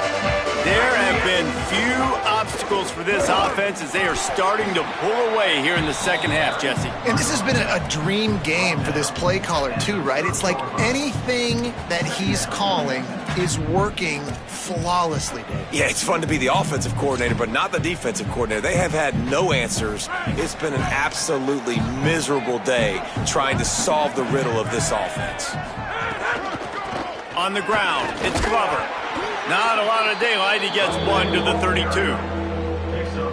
There have been few obstacles for this offense as they are starting to pull away here in the second half, Jesse. And this has been a dream game for this play caller too, right? It's like anything that he's calling is working flawlessly, Dave. Yeah, it's fun to be the offensive coordinator, but not the defensive coordinator. They have had no answers. It's been an absolutely miserable day trying to solve the riddle of this offense. On the ground, it's Glover. Not a lot of daylight. He gets one to the 32.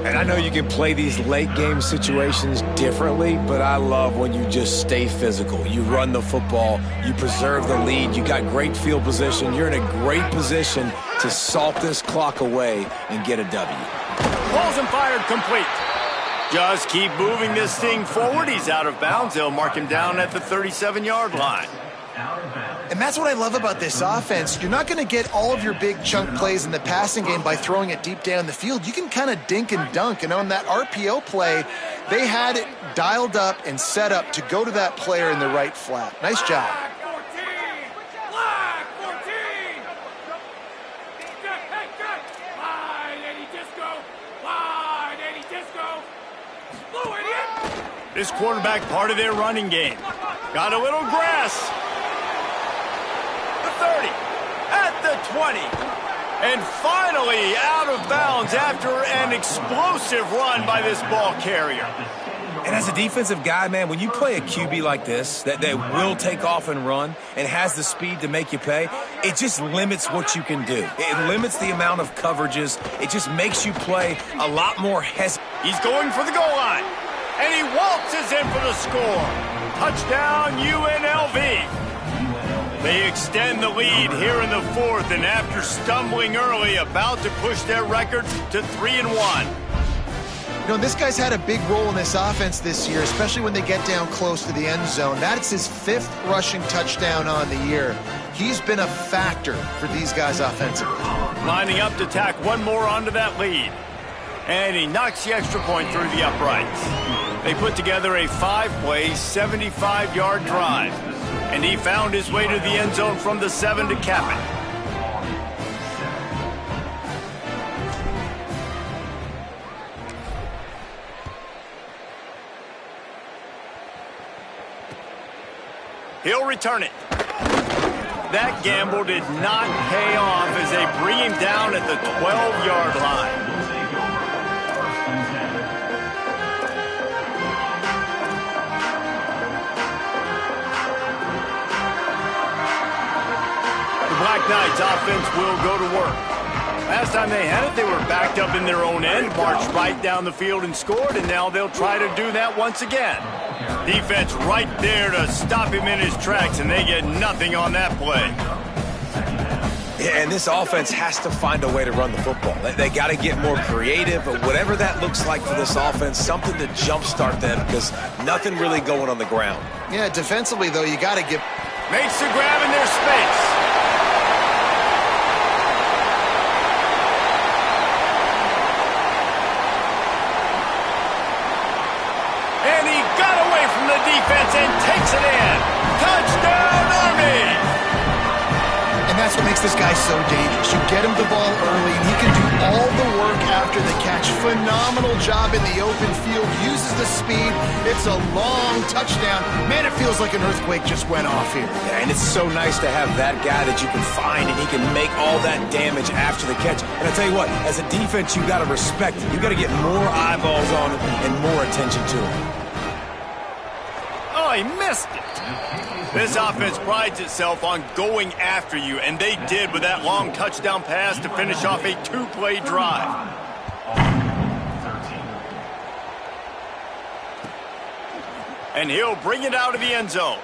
And I know you can play these late game situations differently, but I love when you just stay physical. You run the football, you preserve the lead, you got great field position. You're in a great position to salt this clock away and get a W. Balls and fired complete. Just keep moving this thing forward. He's out of bounds. They'll mark him down at the 37-yard line. And that's what I love about this offense. You're not going to get all of your big chunk plays in the passing game by throwing it deep down the field. You can kind of dink and dunk. And on that RPO play, they had it dialed up and set up to go to that player in the right flat. Nice job. This quarterback part of their running game. Got a little grass. 30, at the 20, and finally out of bounds after an explosive run by this ball carrier. And as a defensive guy, man, when you play a QB like this that will take off and run and has the speed to make you pay, it just limits what you can do. It limits the amount of coverages. It just makes you play a lot more hesitant. He's going for the goal line, and he waltzes in for the score. Touchdown, UNLV. They extend the lead here in the fourth, and after stumbling early, about to push their record to 3-1. You know, this guy's had a big role in this offense this year, especially when they get down close to the end zone. That's his 5th rushing touchdown on the year. He's been a factor for these guys offensively. Lining up to tack one more onto that lead. And he knocks the extra point through the uprights. They put together a 5-play, 75-yard drive. And he found his way to the end zone from the 7 to cap it. He'll return it. That gamble did not pay off as they bring him down at the 12-yard line. Black Knights offense will go to work. Last time they had it, they were backed up in their own end, marched right down the field and scored, and now they'll try to do that once again. Defense right there to stop him in his tracks, and they get nothing on that play. Yeah, and this offense has to find a way to run the football. They got to get more creative, but whatever that looks like for this offense, something to jumpstart them because nothing really going on the ground. Yeah, defensively, though, you got to give... Makes the grab in their space. Defense and takes it in. Touchdown, Army! And that's what makes this guy so dangerous. You get him the ball early, and he can do all the work after the catch. Phenomenal job in the open field. Uses the speed. It's a long touchdown. Man, it feels like an earthquake just went off here. Yeah, and it's so nice to have that guy that you can find, and he can make all that damage after the catch. And I tell you what, as a defense, you got to respect it. You got to get more eyeballs on it and more attention to it. Oh, he missed it. This offense prides itself on going after you, and they did with that long touchdown pass to finish off a two-play drive. And he'll bring it out of the end zone.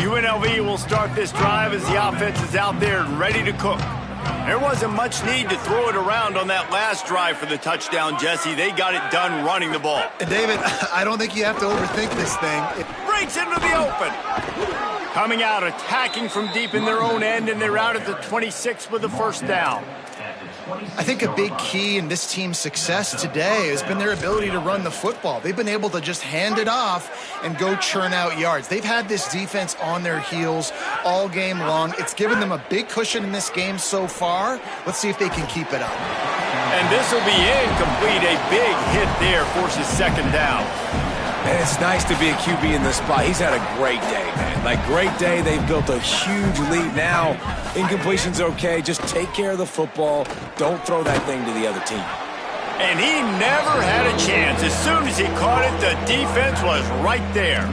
UNLV will start this drive as the offense is out there and ready to cook. There wasn't much need to throw it around on that last drive for the touchdown, Jesse. They got it done running the ball. And David, I don't think you have to overthink this thing. Breaks into the open. Coming out, attacking from deep in their own end, and they're out at the 26 with a first down. I think a big key in this team's success today has been their ability to run the football. They've been able to just hand it off and go churn out yards. They've had this defense on their heels all game long. It's given them a big cushion in this game so far. Let's see if they can keep it up. And this will be incomplete. A big hit there forces second down. And it's nice to be a QB in this spot. He's had a great day, man. Like, great day. They've built a huge lead. Now, incompletion's okay. Just take care of the football. Don't throw that thing to the other team. And he never had a chance. As soon as he caught it, the defense was right there.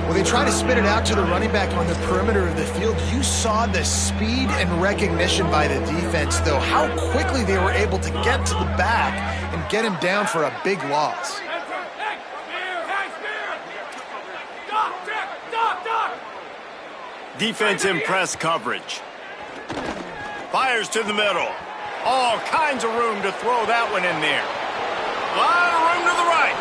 Well, they try to spit it out to the running back on the perimeter of the field. You saw the speed and recognition by the defense, though. How quickly they were able to get to the back and get him down for a big loss. Defense in press coverage. Fires to the middle. All kinds of room to throw that one in there. A lot of room to the right.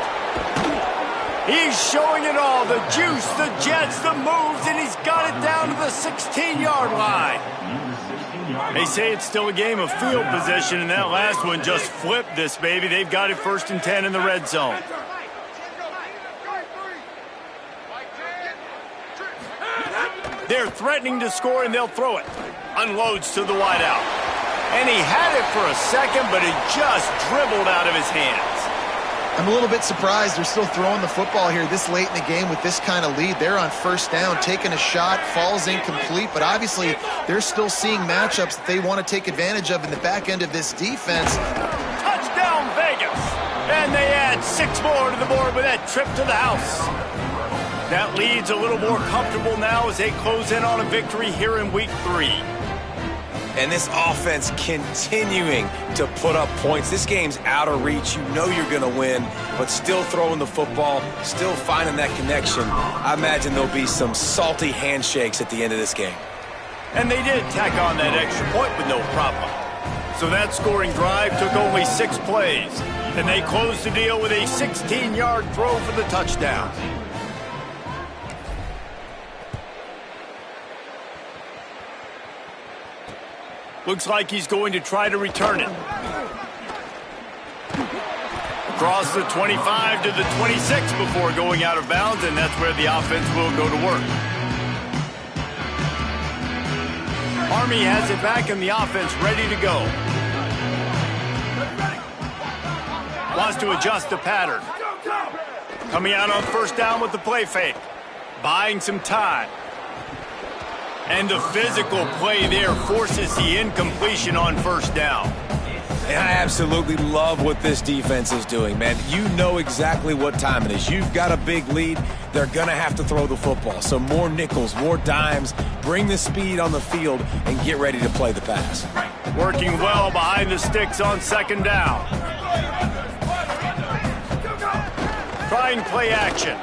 He's showing it all. The juice, the jets, the moves, and he's got it down to the 16-yard line. They say it's still a game of field position, and that last one just flipped this baby. They've got it 1st and 10 in the red zone. They're threatening to score, and they'll throw it. Unloads to the wideout. And he had it for a second, but it just dribbled out of his hands. I'm a little bit surprised they're still throwing the football here this late in the game with this kind of lead. They're on first down, taking a shot, falls incomplete, but obviously they're still seeing matchups that they want to take advantage of in the back end of this defense. Touchdown, Vegas! And they add 6 more to the board with that trip to the house. That lead's a little more comfortable now as they close in on a victory here in week 3. And this offense continuing to put up points. This game's out of reach. You know you're going to win, but still throwing the football, still finding that connection. I imagine there'll be some salty handshakes at the end of this game. And they did tack on that extra point with no problem. So that scoring drive took only 6 plays. And they closed the deal with a 16-yard throw for the touchdown. Looks like he's going to try to return it. Across the 25 to the 26 before going out of bounds, and that's where the offense will go to work. Army has it back and the offense ready to go. Wants to adjust the pattern. Coming out on first down with the play fake. Buying some time. And the physical play there forces the incompletion on first down. And I absolutely love what this defense is doing, man. You know exactly what time it is. You've got a big lead. They're going to have to throw the football. So more nickels, more dimes. Bring the speed on the field and get ready to play the pass. Working well behind the sticks on second down. Trying play action.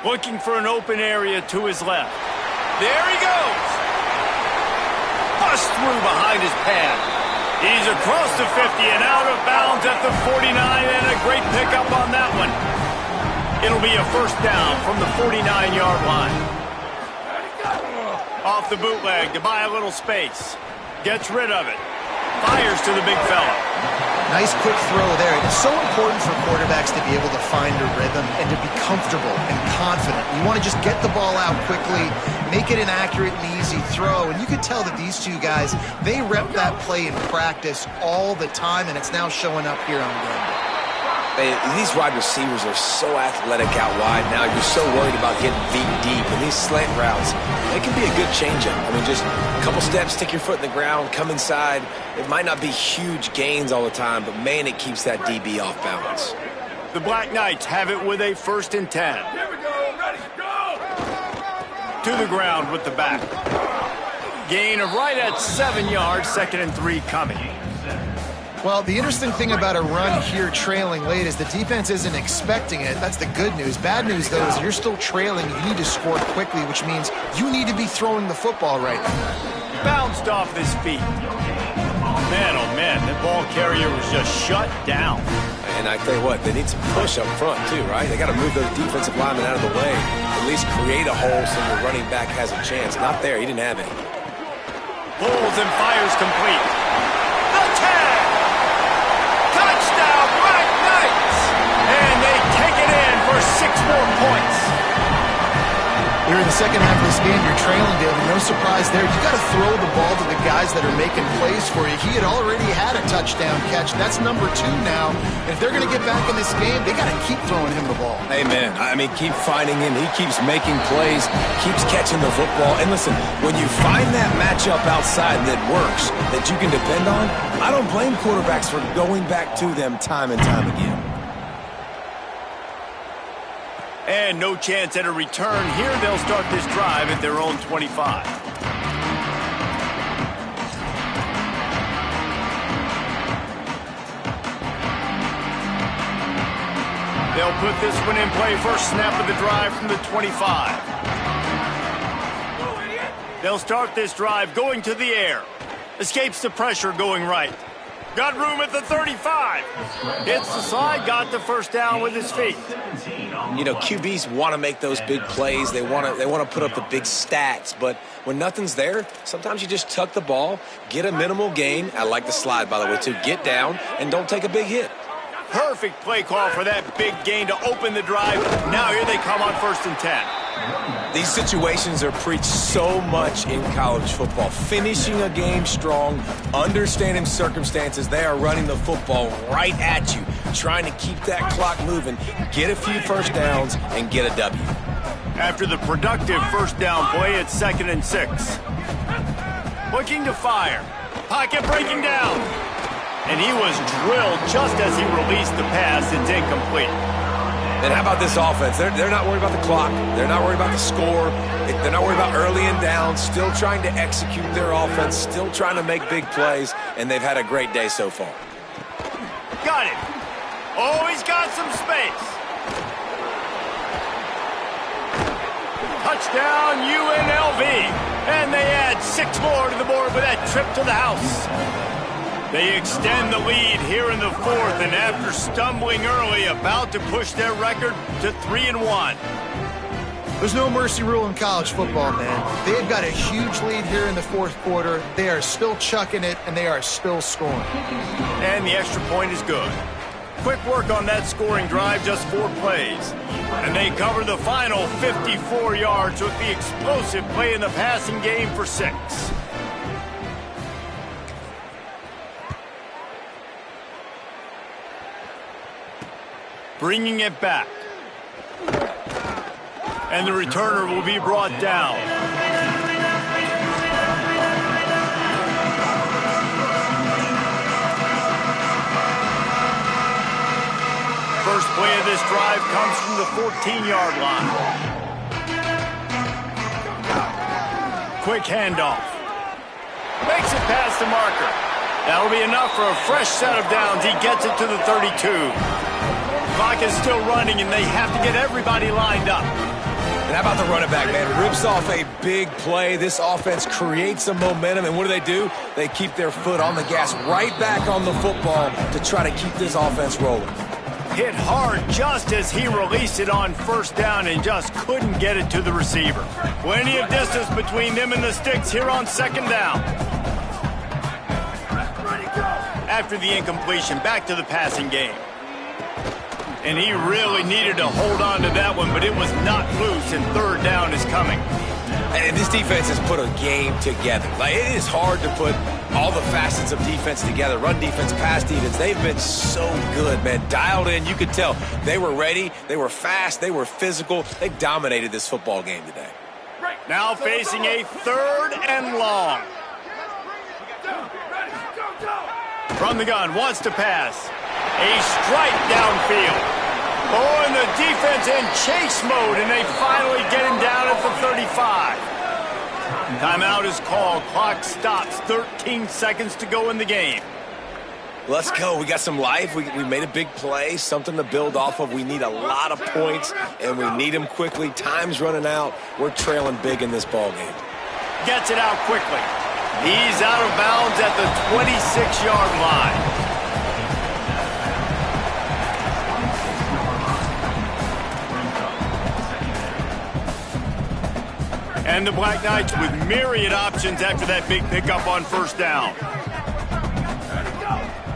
Looking for an open area to his left. There he goes. Bust through behind his pad. He's across the 50 and out of bounds at the 49, and a great pickup on that one. It'll be a first down from the 49-yard line. Off the bootleg to buy a little space. Gets rid of it. Fires to to the big fella. Nice quick throw there. It's so important for quarterbacks to be able to find a rhythm and to be comfortable and confident. You want to just get the ball out quickly, make it an accurate and easy throw. And you can tell that these two guys, they rep that play in practice all the time, and it's now showing up here on game day. These wide receivers are so athletic out wide now. You're so worried about getting beat deep. And these slant routes, they can be a good changeup. I mean, just a couple steps, stick your foot in the ground, come inside. It might not be huge gains all the time, but, man, it keeps that DB off balance. The Black Knights have it with a 1st and 10. Here we go. Ready, go! To the ground with the back. Gain of right at 7 yards, 2nd and 3 coming. Well, the interesting thing about a run here trailing late is the defense isn't expecting it. That's the good news. Bad news, though, is you're still trailing. You need to score quickly, which means you need to be throwing the football right now. Bounced off his feet. Man, oh man, the ball carrier was just shut down. And I tell you what, they need some push up front, too, right? They got to move those defensive linemen out of the way. At least create a hole so your running back has a chance. Not there. He didn't have any. Pulls and fires complete. The tag! Touchdown, Black Knights! And they take it in for 6 more points. Here in the second half of this game, you're trailing, David. No surprise there. You got to throw the ball to the guys that are making plays for you. He had already had a touchdown catch. That's number 2 now. And if they're going to get back in this game, they got to keep throwing him the ball. Amen. I mean, keep finding him. He keeps making plays, keeps catching the football. And listen, when you find that matchup outside that works, that you can depend on, I don't blame quarterbacks for going back to them time and time again. And no chance at a return here. They'll start this drive at their own 25. They'll put this one in play. First snap of the drive from the 25. They'll start this drive going to the air. Escapes the pressure going right. Got room at the 35. Hits the slide, got the first down with his feet. You know, QBs want to make those big plays. They want to put up the big stats. But when nothing's there, sometimes you just tuck the ball, get a minimal gain. I like the slide, by the way, too. Get down and don't take a big hit. Perfect play call for that big gain to open the drive. Now here they come on 1st and 10. These situations are preached so much in college football. Finishing a game strong, understanding circumstances. They are running the football right at you, trying to keep that clock moving, get a few first downs, and get a W. After the productive first down play, it's 2nd and 6. Looking to fire. Pocket breaking down. And he was drilled just as he released the pass. It's incomplete. And how about this offense? They're not worried about the clock. They're not worried about the score. They're not worried about early and down. Still trying to execute their offense. Still trying to make big plays. And they've had a great day so far. Got it. Oh, he's got some space. Touchdown, UNLV. And they add 6 more to the board with that trip to the house. They extend the lead here in the 4th, and after stumbling early, about to push their record to 3-1. There's no mercy rule in college football, man. They've got a huge lead here in the 4th quarter. They are still chucking it, and they are still scoring. And the extra point is good. Quick work on that scoring drive, just 4 plays. And they cover the final 54 yards with the explosive play in the passing game for 6. Bringing it back. And the returner will be brought down. First play of this drive comes from the 14-yard line. Quick handoff. Makes it past the marker. That'll be enough for a fresh set of downs. He gets it to the 32. Clock is still running, and they have to get everybody lined up. And how about the running back, man? Rips off a big play. This offense creates some momentum, and what do? They keep their foot on the gas, right back on the football to try to keep this offense rolling. Hit hard just as he released it on first down and just couldn't get it to the receiver. Plenty of distance between them and the sticks here on 2nd down. Ready, go! after the incompletion, back to the passing game. And he really needed to hold on to that one, but it was not loose, and third down is coming. And this defense has put a game together. Like, it is hard to put all the facets of defense together. Run defense, pass defense. They've been so good, man. Dialed in. You could tell they were ready. They were fast. They were physical. They dominated this football game today. Now facing a third and long. From the gun, wants to pass. A strike downfield. Oh, and the defense in chase mode, and they finally get him down at the 35. Timeout is called. Clock stops. 13 seconds to go in the game. Let's go. We got some life. We made a big play, something to build off of. We need a lot of points, and we need them quickly. Time's running out. We're trailing big in this ball game. Gets it out quickly. He's out of bounds at the 26-yard line. And the Black Knights with myriad options after that big pickup on first down.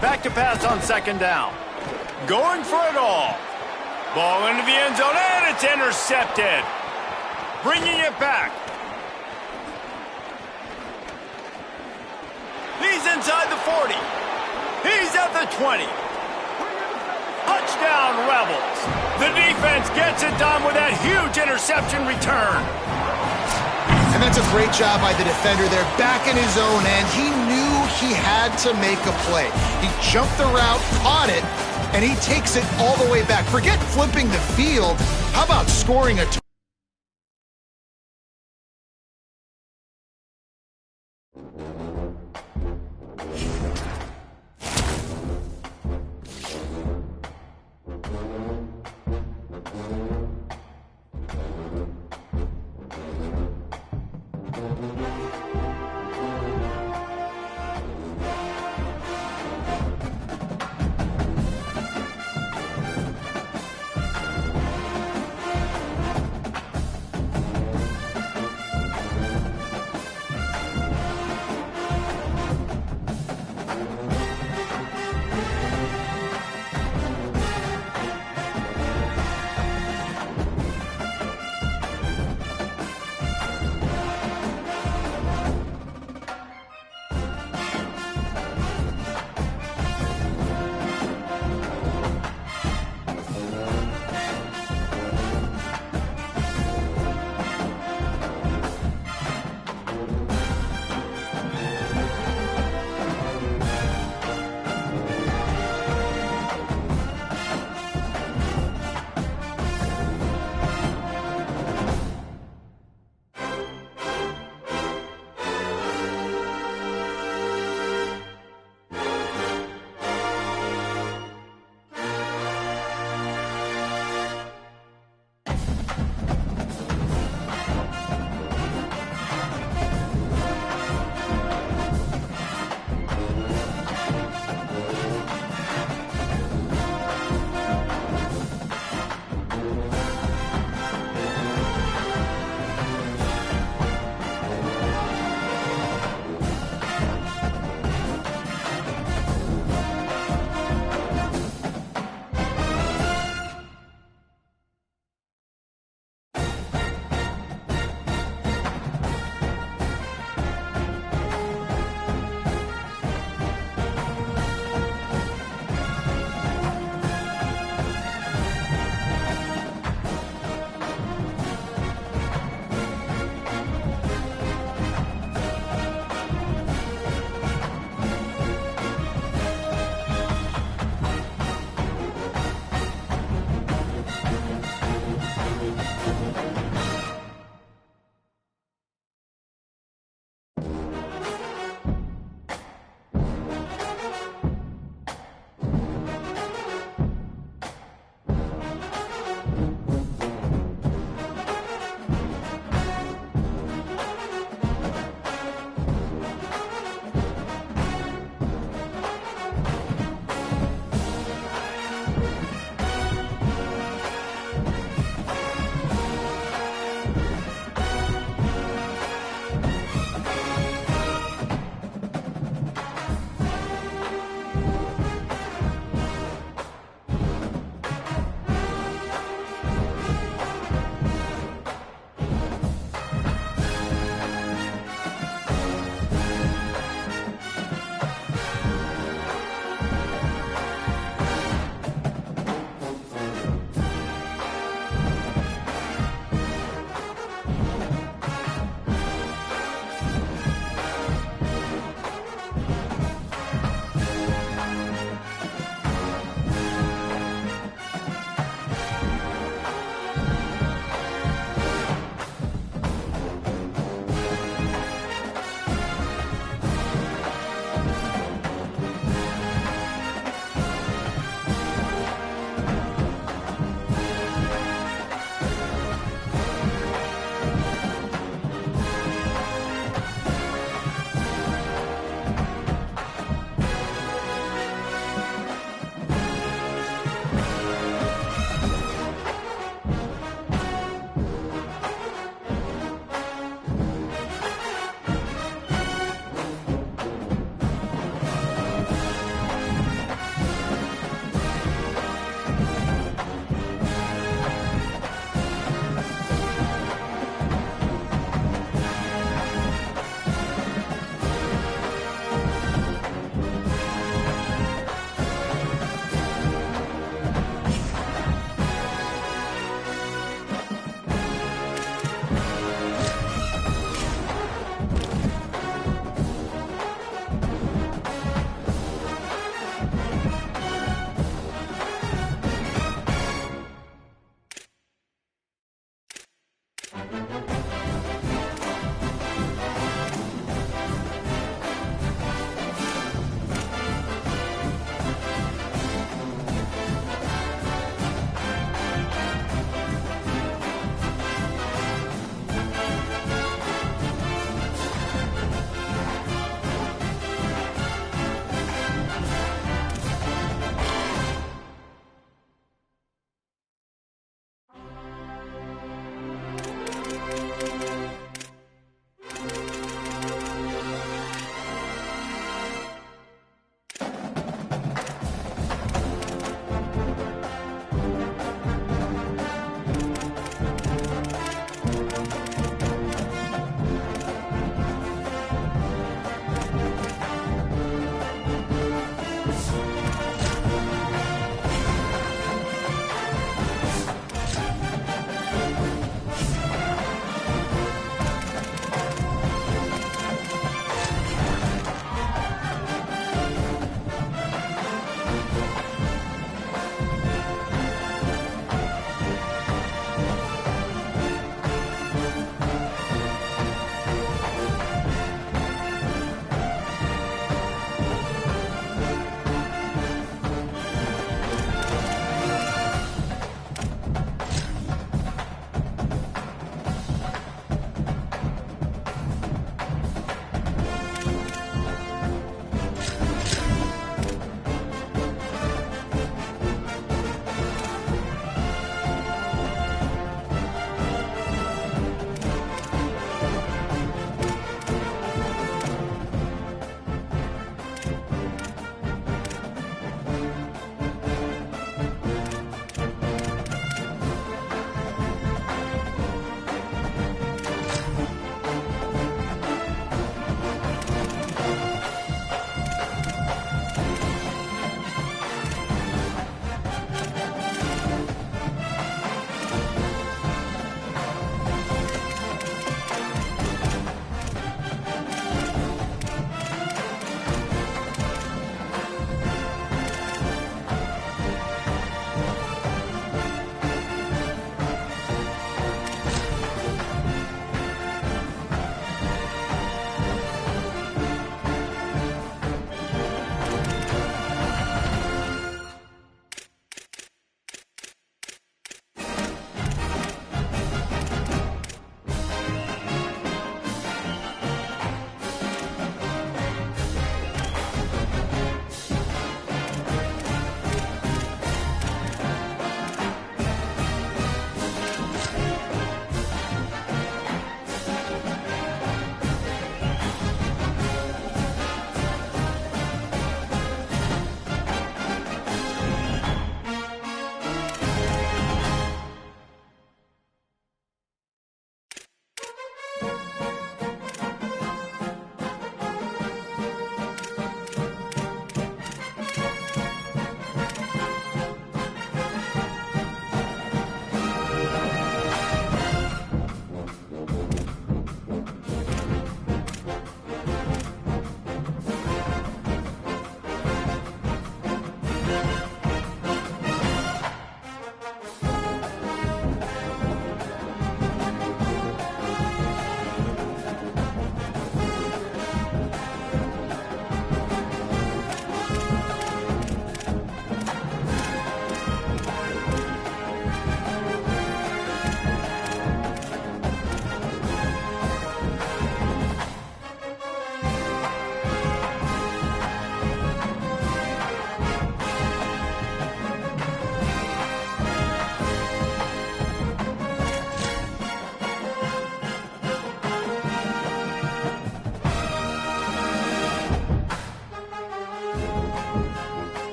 Back to pass on second down. Going for it all. Ball into the end zone, and it's intercepted. Bringing it back. He's inside the 40. He's at the 20. Touchdown, Rebels. The defense gets it done with that huge interception return. And that's a great job by the defender there, back in his own end. He knew he had to make a play. He jumped the route, caught it, and he takes it all the way back. Forget flipping the field. How about scoring a touchdown?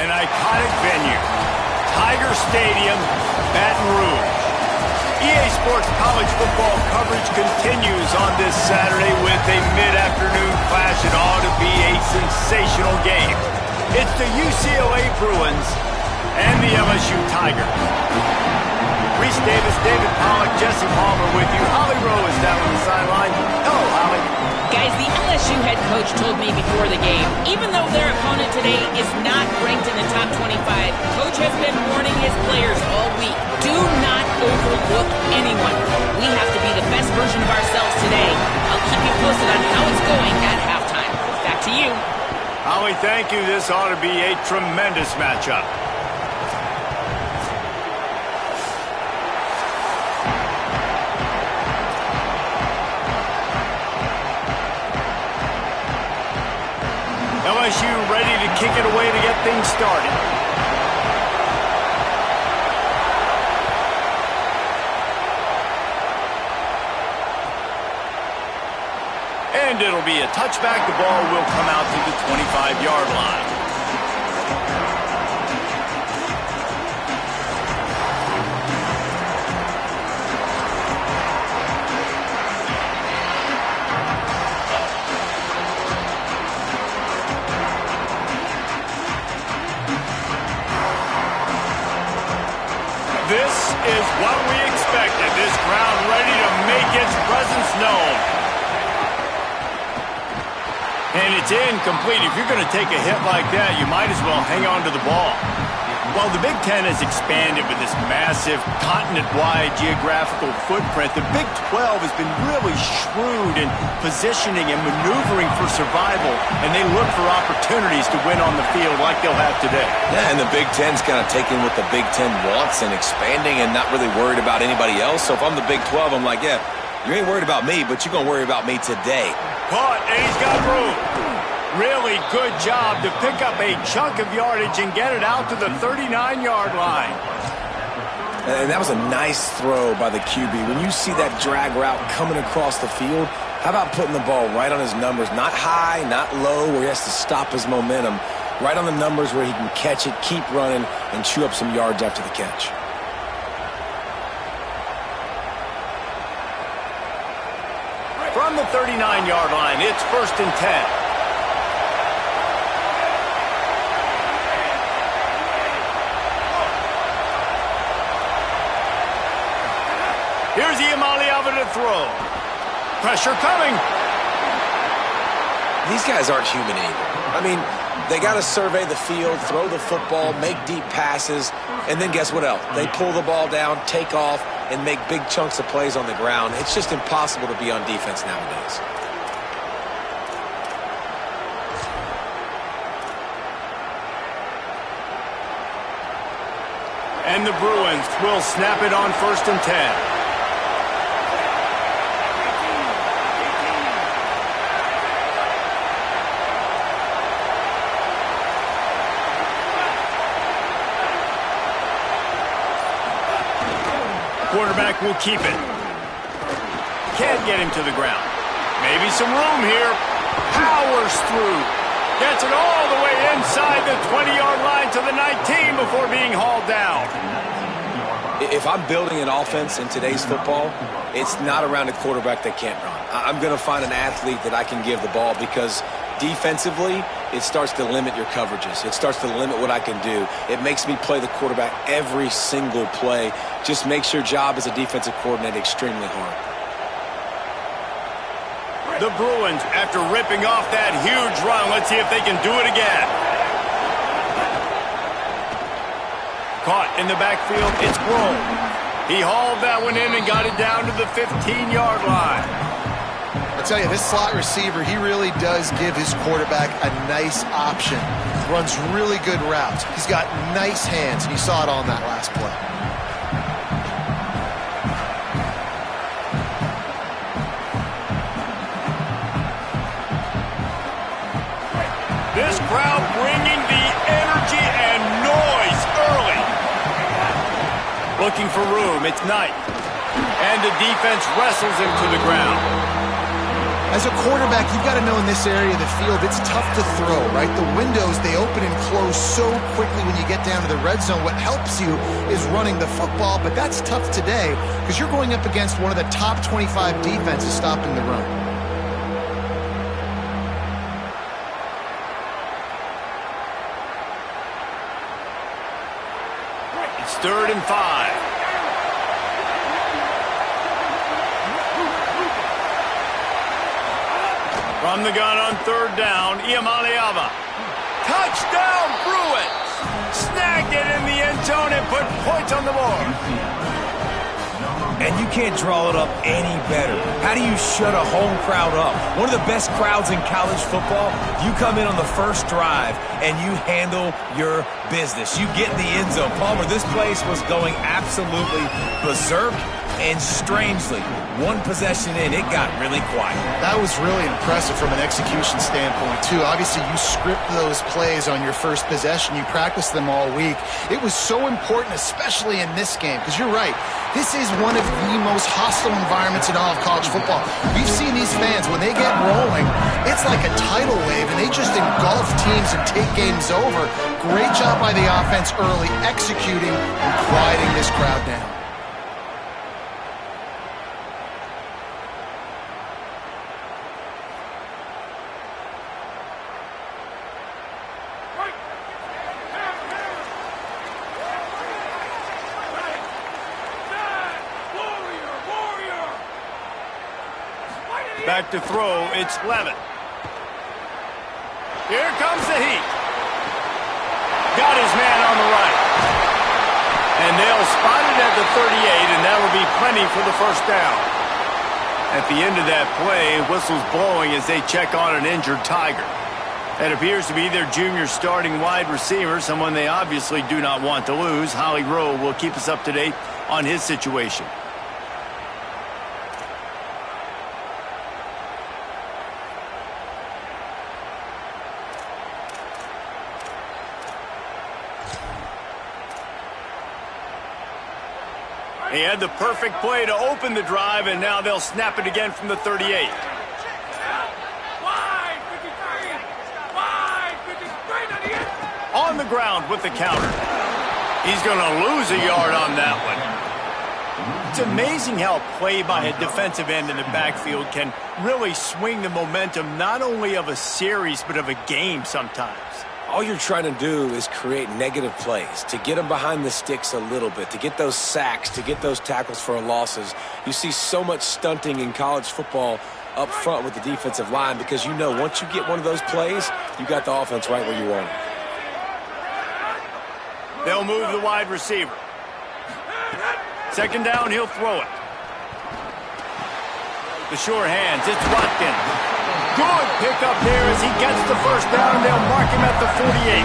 An iconic venue, Tiger Stadium, Baton Rouge. EA Sports college football coverage continues on this Saturday with a mid-afternoon clash. It ought to be a sensational game. It's the UCLA Bruins and the LSU Tigers. Reese Davis, David Pollack, Jesse Palmer with you. Holly Rowe is down on the sideline. Hello, Holly. Guys, the LSU head coach told me before the game, even though their opponent today is not ranked in the top 25, Coach has been warning his players all week. Do not overlook anyone. We have to be the best version of ourselves today. I'll keep you posted on how it's going at halftime. Back to you. Holly, thank you. This ought to be a tremendous matchup. LSU ready to kick it away to get things started. And it'll be a touchback. The ball will come out to the 25-yard line. This is what we expected. This crowd ready to make its presence known. And it's incomplete. If you're going to take a hit like that, you might as well hang on to the ball. Well, the Big Ten has expanded with this massive continent-wide geographical footprint. The Big 12 has been really shrewd in positioning and maneuvering for survival, and they look for opportunities to win on the field like they'll have today. Yeah, and the Big Ten's kind of taking what the Big Ten wants and expanding and not really worried about anybody else. So if I'm the Big 12, I'm like, yeah, you ain't worried about me, but you're going to worry about me today. Caught, and he's got room. Really good job to pick up a chunk of yardage and get it out to the 39-yard line. And that was a nice throw by the QB. When you see that drag route coming across the field, how about putting the ball right on his numbers? Not high, not low, where he has to stop his momentum. Right on the numbers where he can catch it, keep running, and chew up some yards after the catch. From the 39-yard line, it's 1st and 10. Here's Iamaleava to throw. Pressure coming. These guys aren't human either. I mean, they got to survey the field, throw the football, make deep passes, and then guess what else? They pull the ball down, take off, and make big chunks of plays on the ground. It's just impossible to be on defense nowadays. And the Bruins will snap it on 1st and 10. Quarterback will keep it. Can't get him to the ground. Maybe some room here. Powers through. Gets it all the way inside the 20-yard line to the 19 before being hauled down. If I'm building an offense in today's football, it's not around a quarterback that can't run. I'm going to find an athlete that I can give the ball because defensively, it starts to limit your coverages. It starts to limit what I can do. It makes me play the quarterback every single play. Just makes your job as a defensive coordinator extremely hard. The Bruins, after ripping off that huge run, let's see if they can do it again. Caught in the backfield, it's Grove. He hauled that one in and got it down to the 15-yard line. I tell you, this slot receiver, he really does give his quarterback a nice option. Runs really good routes. He's got nice hands, and you saw it on that last play. This crowd bringing the energy and noise early. Looking for room, it's Knight. And the defense wrestles him to the ground. As a quarterback, you've got to know in this area of the field, it's tough to throw, right? The windows, they open and close so quickly when you get down to the red zone. What helps you is running the football, but that's tough today because you're going up against one of the top 25 defenses stopping the run. It's 3rd and 5. From the gun on third down, Iamaleava. Touchdown, Bruins! Snagged it in the end zone and put points on the board. And you can't draw it up any better. How do you shut a home crowd up? One of the best crowds in college football. You come in on the first drive and you handle your business. You get in the end zone. Palmer, this place was going absolutely berserk. And strangely, one possession in, it got really quiet. That was really impressive from an execution standpoint, too. Obviously, you script those plays on your first possession. You practice them all week. It was so important, especially in this game, because you're right. This is one of the most hostile environments in all of college football. We've seen these fans, when they get rolling, it's like a tidal wave, and they just engulf teams and take games over. Great job by the offense early, executing and quieting this crowd down. Back to throw, it's Levin. Here comes the heat. Got his man on the right. And they'll spot it at the 38, and that will be plenty for the first down. At the end of that play, whistles blowing as they check on an injured Tiger. That appears to be their junior starting wide receiver, someone they obviously do not want to lose. R.N.O will keep us up to date on his situation. He had the perfect play to open the drive, and now they'll snap it again from the 38. On the ground with the counter. He's going to lose a yard on that one. It's amazing how a play by a defensive end in the backfield can really swing the momentum not only of a series but of a game sometimes. All you're trying to do is create negative plays, to get them behind the sticks a little bit, to get those sacks, to get those tackles for losses. You see so much stunting in college football up front with the defensive line because you know once you get one of those plays, you got the offense right where you want it. They'll move the wide receiver. Second down, he'll throw it. The sure hands, it's Watkins. Good pickup there as he gets the first down, and they'll mark him at the 48.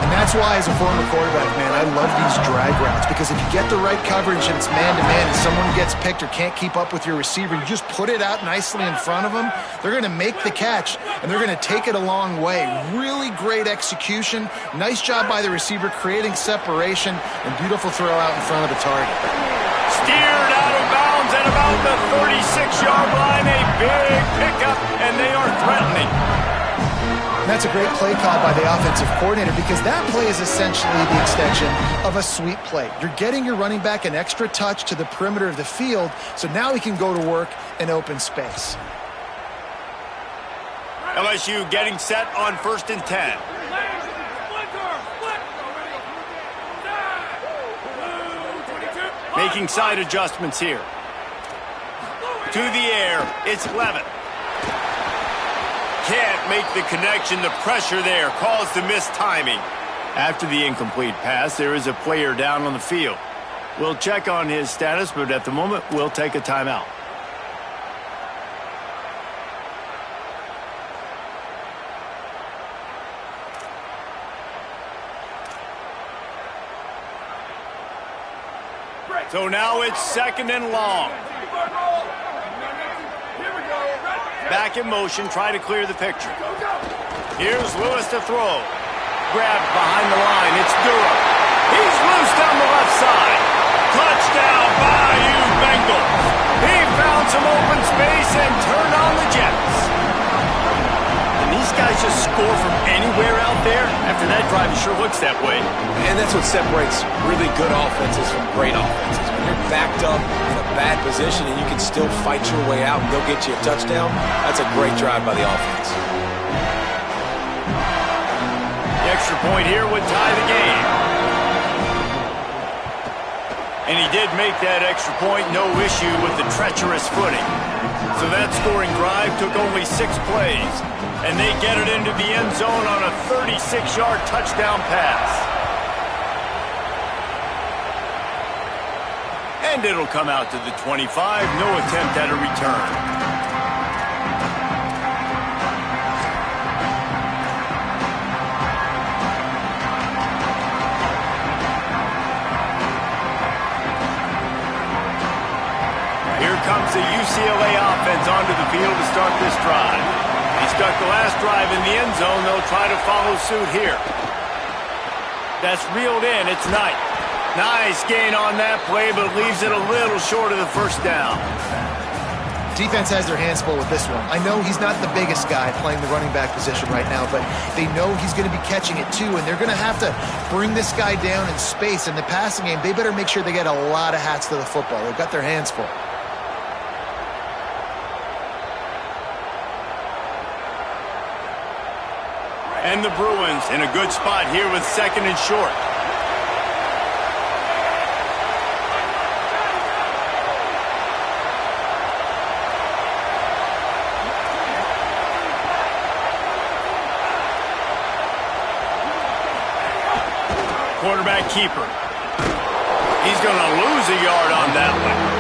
And that's why, as a former quarterback, man, I love these drag routes, because if you get the right coverage and it's man-to-man and someone gets picked or can't keep up with your receiver, you just put it out nicely in front of them, they're going to make the catch, and they're going to take it a long way. Really great execution. Nice job by the receiver creating separation, and beautiful throw out in front of the target. Steered out of bounds at about the 36-yard line. A big pickup, and they are threatening. And that's a great play call by the offensive coordinator, because that play is essentially the extension of a sweep play. You're getting your running back an extra touch to the perimeter of the field, so now he can go to work in open space. LSU getting set on 1st and 10. Making side adjustments here. To the air, it's Levin. Can't make the connection. The pressure there caused the missed timing. After the incomplete pass, there is a player down on the field. We'll check on his status, but at the moment, we'll take a timeout. So now it's 2nd and long. Back in motion, try to clear the picture. Here's Lewis to throw. Grabbed behind the line, it's Durham. He's loose down the left side. Touchdown, Bayou Bengals. He found some open space and turned on the Jets. And these guys just score from anywhere out there? After that drive, it sure looks that way. And that's what separates really good offenses from great offenses. When you're backed up in a bad position and you can still fight your way out and go get you a touchdown, that's a great drive by the offense. The extra point here would tie the game. And he did make that extra point, no issue with the treacherous footing. So that scoring drive took only 6 plays, and they get it into the end zone on a 36-yard touchdown pass. And it'll come out to the 25, no attempt at a return. Comes the UCLA offense onto the field to start this drive. He stuck the last drive in the end zone. They'll try to follow suit here. That's reeled in. It's Knight. Nice gain on that play, but leaves it a little short of the first down. Defense has their hands full with this one. I know he's not the biggest guy playing the running back position right now, but they know he's going to be catching it too, and they're going to have to bring this guy down in space. In the passing game, they better make sure they get a lot of hats to the football. They've got their hands full. And the Bruins in a good spot here with 2nd and short. Quarterback keeper. He's going to lose a yard on that one.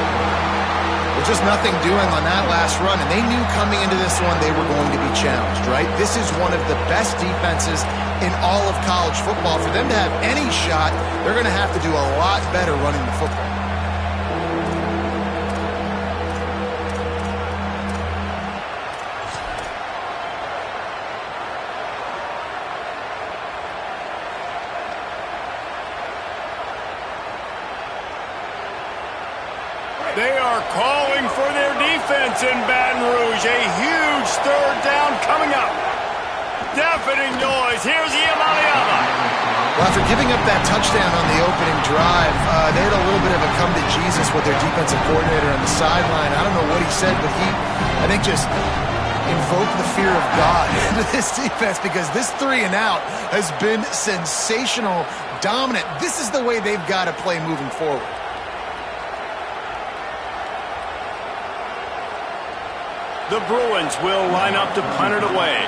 Just nothing doing on that last run, and they knew coming into this one they were going to be challenged, right? This is one of the best defenses in all of college football. For them to have any shot, they're going to have to do a lot better running the football. They are calling for their defense in Baton Rouge. A huge 3rd down coming up. Deafening noise. Here's Iamaleava. Well, after giving up that touchdown on the opening drive, they had a little bit of a come to Jesus with their defensive coordinator on the sideline. I don't know what he said, but he, I think, just invoked the fear of God into this defense, because this 3 and out has been sensational, dominant. This is the way they've got to play moving forward. The Bruins will line up to punt it away.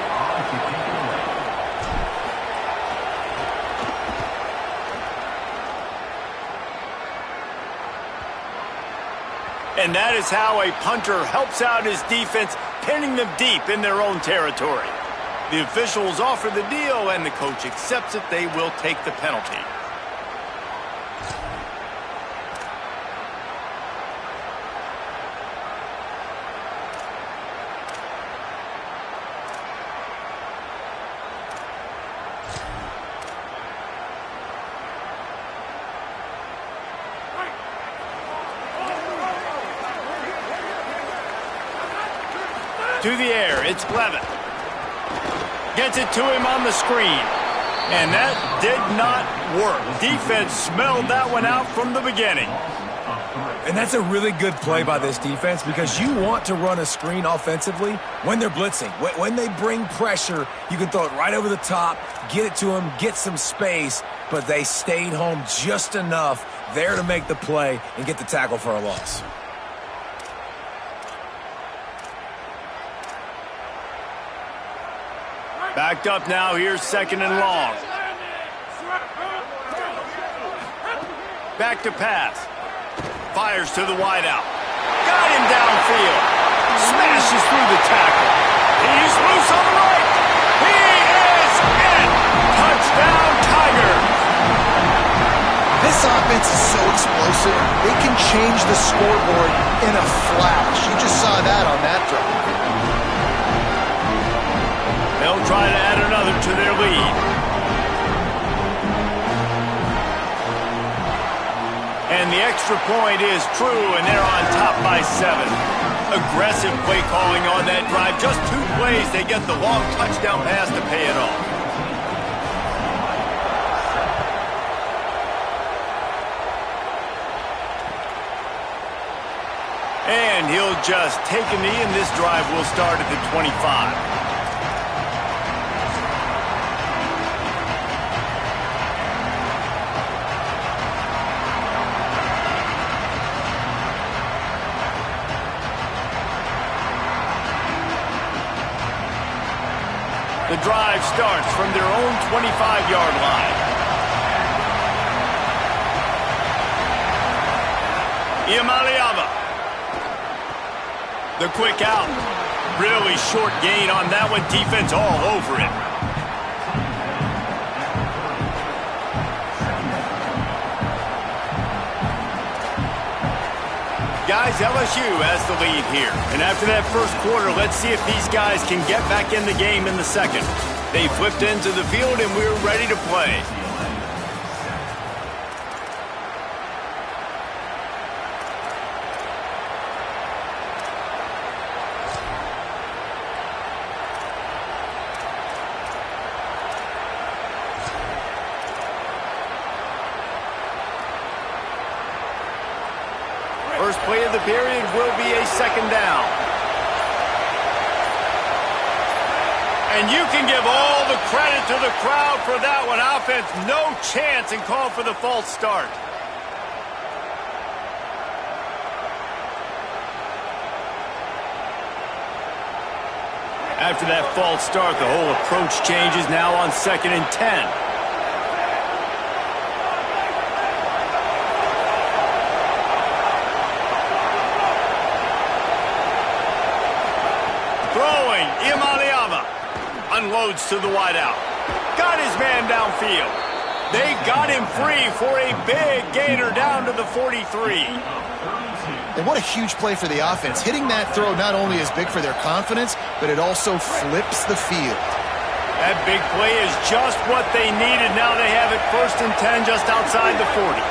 And that is how a punter helps out his defense, pinning them deep in their own territory. The officials offer the deal, and the coach accepts it. They will take the penalty. To the air, it's Levin. Gets it to him on the screen. And that did not work. Defense smelled that one out from the beginning. And that's a really good play by this defense, because you want to run a screen offensively when they're blitzing. When they bring pressure, you can throw it right over the top, get it to them, get some space, but they stayed home just enough there to make the play and get the tackle for a loss. Backed up now, here's 2nd and long. Back to pass. Fires to the wideout. Got him downfield. Smashes through the tackle. He's loose on the right. He is in. Touchdown, Tigers. This offense is so explosive, they can change the scoreboard in a flash. You just saw that on that drive. They'll try to add another to their lead. And the extra point is true, and they're on top by 7. Aggressive play calling on that drive. Just 2 plays, they get the long touchdown pass to pay it off. And he'll just take a knee, and this drive will start at the 25. The drive starts from their own 25-yard line. Iamaleava. The quick out. Really short gain on that one. Defense all over it. Guys, LSU has the lead here. And after that first quarter, let's see if these guys can get back in the game in the second. They flipped into the field, and we're ready to play. First play of the period will be a second down. And you can give all the credit to the crowd for that one. Offense, no chance, and call for the false start. After that false start, the whole approach changes now on 2nd and 10. Iamaleava unloads to the wideout. Got his man downfield. They got him free for a big gainer down to the 43. And what a huge play for the offense. Hitting that throw not only is big for their confidence, but it also flips the field. That big play is just what they needed. Now they have it 1st and 10 just outside the 40.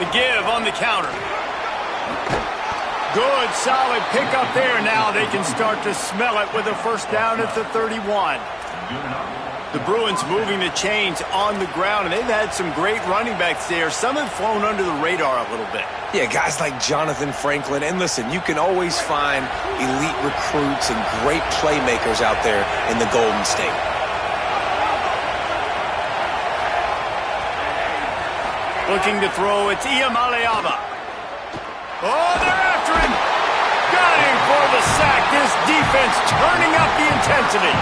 The give on the counter. Good, solid pickup there. Now they can start to smell it with a first down at the 31. The Bruins moving the chains on the ground, and they've had some great running backs there. Some have flown under the radar a little bit. Yeah, guys like Jonathan Franklin. And listen, you can always find elite recruits and great playmakers out there in the Golden State. Looking to throw, it's Iamaleava. Oh, they're after him. Got him for the sack. This defense turning up the intensity.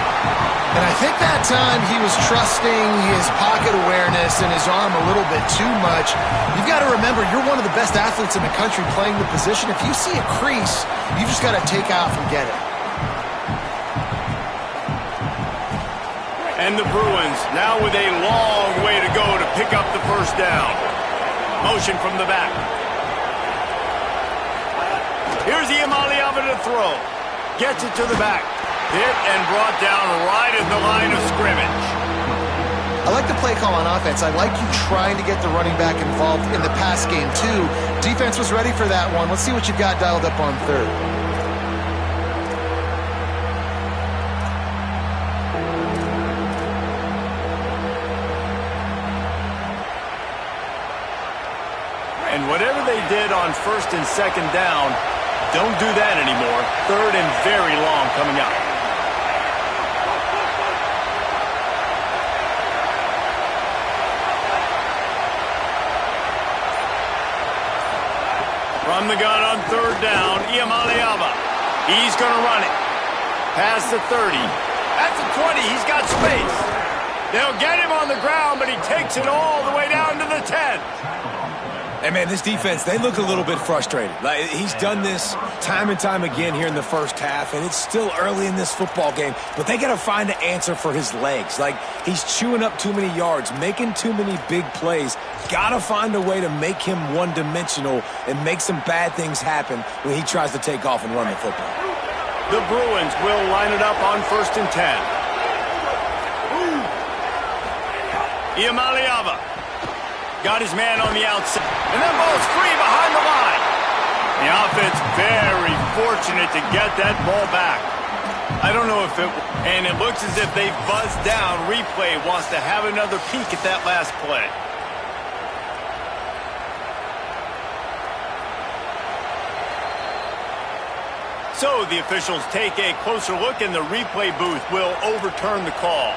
And I think that time he was trusting his pocket awareness and his arm a little bit too much. You've got to remember, you're one of the best athletes in the country playing the position. If you see a crease, you just got to take off and get it. And the Bruins now with a long way to go to pick up the first down. Motion from the back. Here's Iamaleava to throw. Gets it to the back. Hit and brought down right at the line of scrimmage. I like the play call on offense. I like you trying to get the running back involved in the pass game, too. Defense was ready for that one. Let's see what you've got dialed up on 3rd. And whatever they did on 1st and 2nd down, don't do that anymore. 3rd and very long coming up. From the gun on 3rd down, Iamaleava. He's going to run it. Past the 30. At the 20, he's got space. They'll get him on the ground, but he takes it all the way down to the 10. And, man, this defense, they look a little bit frustrated. Like, he's done this time and time again here in the first half, and it's still early in this football game, but they got to find an answer for his legs. Like, he's chewing up too many yards, making too many big plays. Got to find a way to make him one-dimensional and make some bad things happen when he tries to take off and run the football. The Bruins will line it up on 1st and 10. Iamaleava. Got his man on the outside. And that ball's free behind the line. The offense very fortunate to get that ball back. I don't know if it... And it looks as if they buzzed down. Replay wants to have another peek at that last play. So the officials take a closer look, and the replay booth will overturn the call.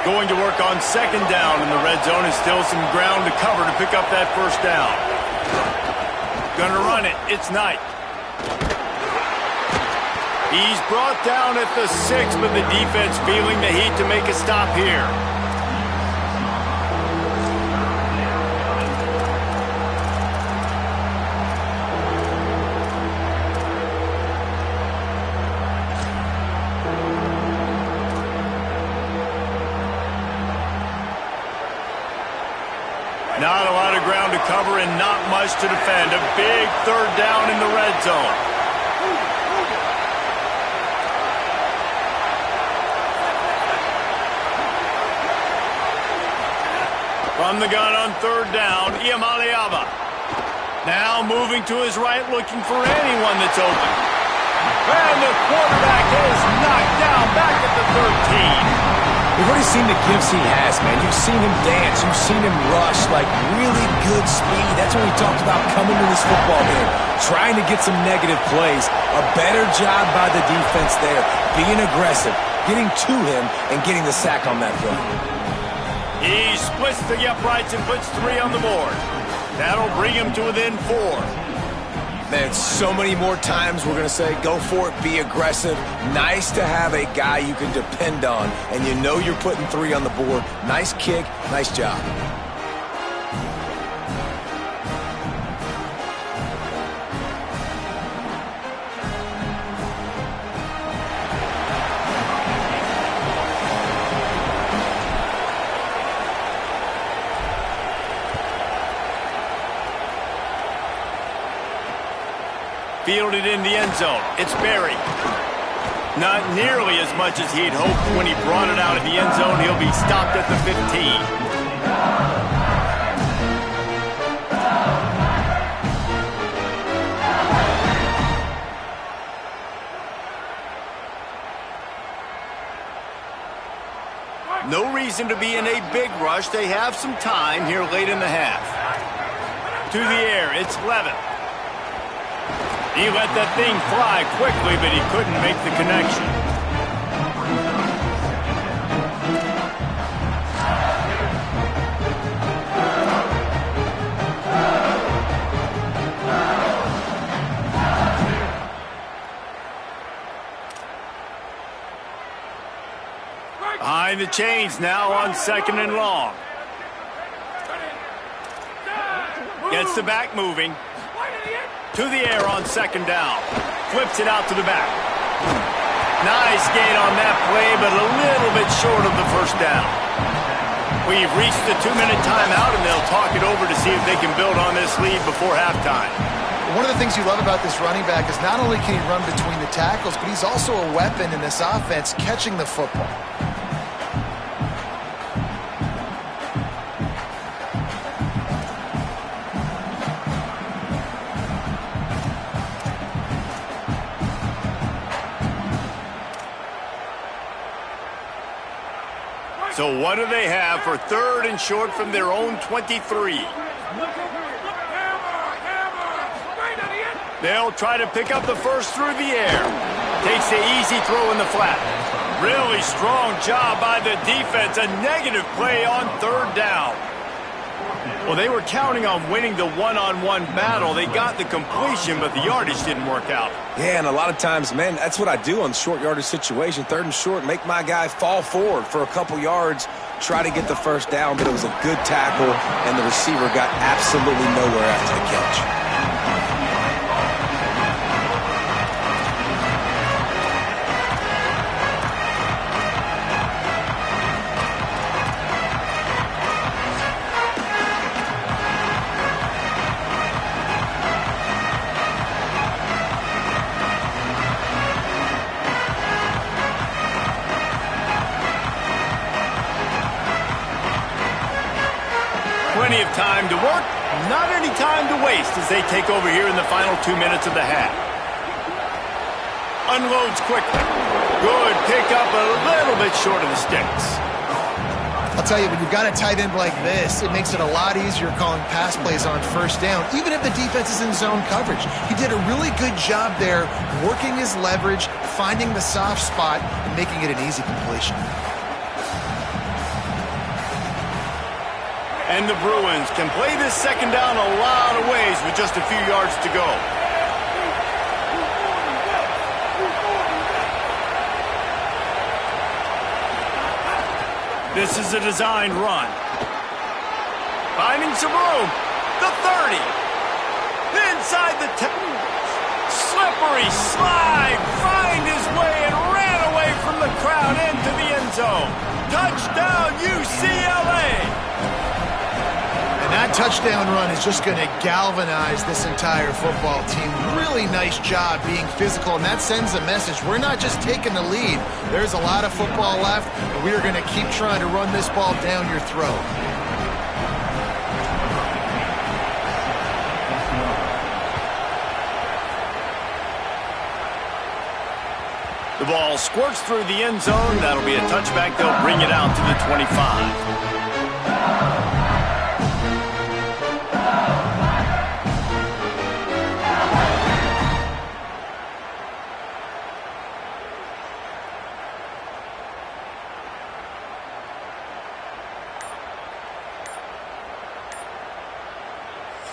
going to work on second down in the red zone and still some ground to cover to pick up that first down. Gonna run it. It's Knight. He's brought down at the 6, but the defense feeling the heat to make a stop here. Not a lot of ground to cover and not much to defend. A big third down in the red zone. From the gun on third down, Iamaleava. Now moving to his right, looking for anyone that's open. And the quarterback is knocked down back at the 13. We've already seen the gifts he has, man. You've seen him dance. You've seen him rush, like really good speed. That's what we talked about coming to this football game, trying to get some negative plays. A better job by the defense there, being aggressive, getting to him, and getting the sack on that play. He splits the uprights and puts 3 on the board. That'll bring him to within 4. Man, so many more times we're going to say, go for it, be aggressive. Nice to have a guy you can depend on, and you know you're putting 3 on the board. Nice kick, nice job. Fielded in the end zone. It's Berry. Not nearly as much as he'd hoped when he brought it out of the end zone. He'll be stopped at the 15. No reason to be in a big rush. They have some time here late in the half. To the air, it's Levin. He let that thing fly quickly, but he couldn't make the connection. Behind the chains now on second and long. Gets the back moving. To the air on second down. Flips it out to the back. Nice gain on that play, but a little bit short of the first down. We've reached the 2-minute timeout, and they'll talk it over to see if they can build on this lead before halftime. One of the things you love about this running back is not only can he run between the tackles, but he's also a weapon in this offense catching the football. So what do they have for third and short from their own 23? They'll try to pick up the first through the air. Takes the easy throw in the flat. Really strong job by the defense. A negative play on third down. Well, they were counting on winning the one-on-one battle. They got the completion, but the yardage didn't work out. Yeah, and a lot of times, man, that's what I do on short yardage situation. Third and short, make my guy fall forward for a couple yards, try to get the first down, but it was a good tackle, and the receiver got absolutely nowhere after the catch. 'Plenty of time to work, not any time to waste as they take over here in the final 2 minutes of the half. Unloads quickly. Good pickup, a little bit short of the sticks. I'll tell you, when you've got a tight end like this, it makes it a lot easier calling pass plays on first down, even if the defense is in zone coverage. He did a really good job there, working his leverage, finding the soft spot, and making it an easy completion. And the Bruins can play this second down a lot of ways with just a few yards to go. This is a designed run. Finding some room. The 30. Inside the 10. Slippery slide. Find his way and ran away from the crowd into the end zone. Touchdown, UCLA. And that touchdown run is just going to galvanize this entire football team. Really nice job being physical, and that sends a message. We're not just taking the lead. There's a lot of football left, and we are going to keep trying to run this ball down your throat. The ball squirts through the end zone. That'll be a touchback. They'll bring it out to the 25.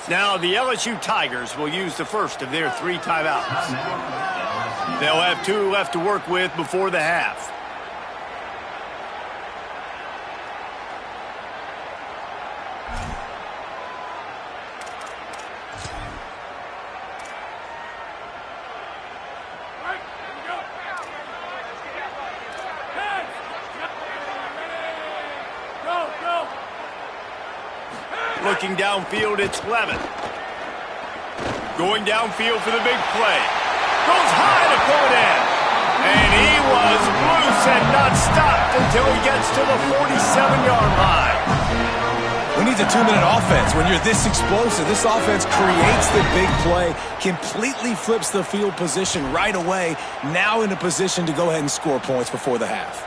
Now the LSU Tigers will use the first of their 3 timeouts. They'll have 2 left to work with before the half. Looking downfield, it's Levin. Going downfield for the big play. Goes high to pull it in. And he was loose and not stopped until he gets to the 47-yard line. We need a 2-minute offense. When you're this explosive, this offense creates the big play, completely flips the field position right away, now in a position to go ahead and score points before the half.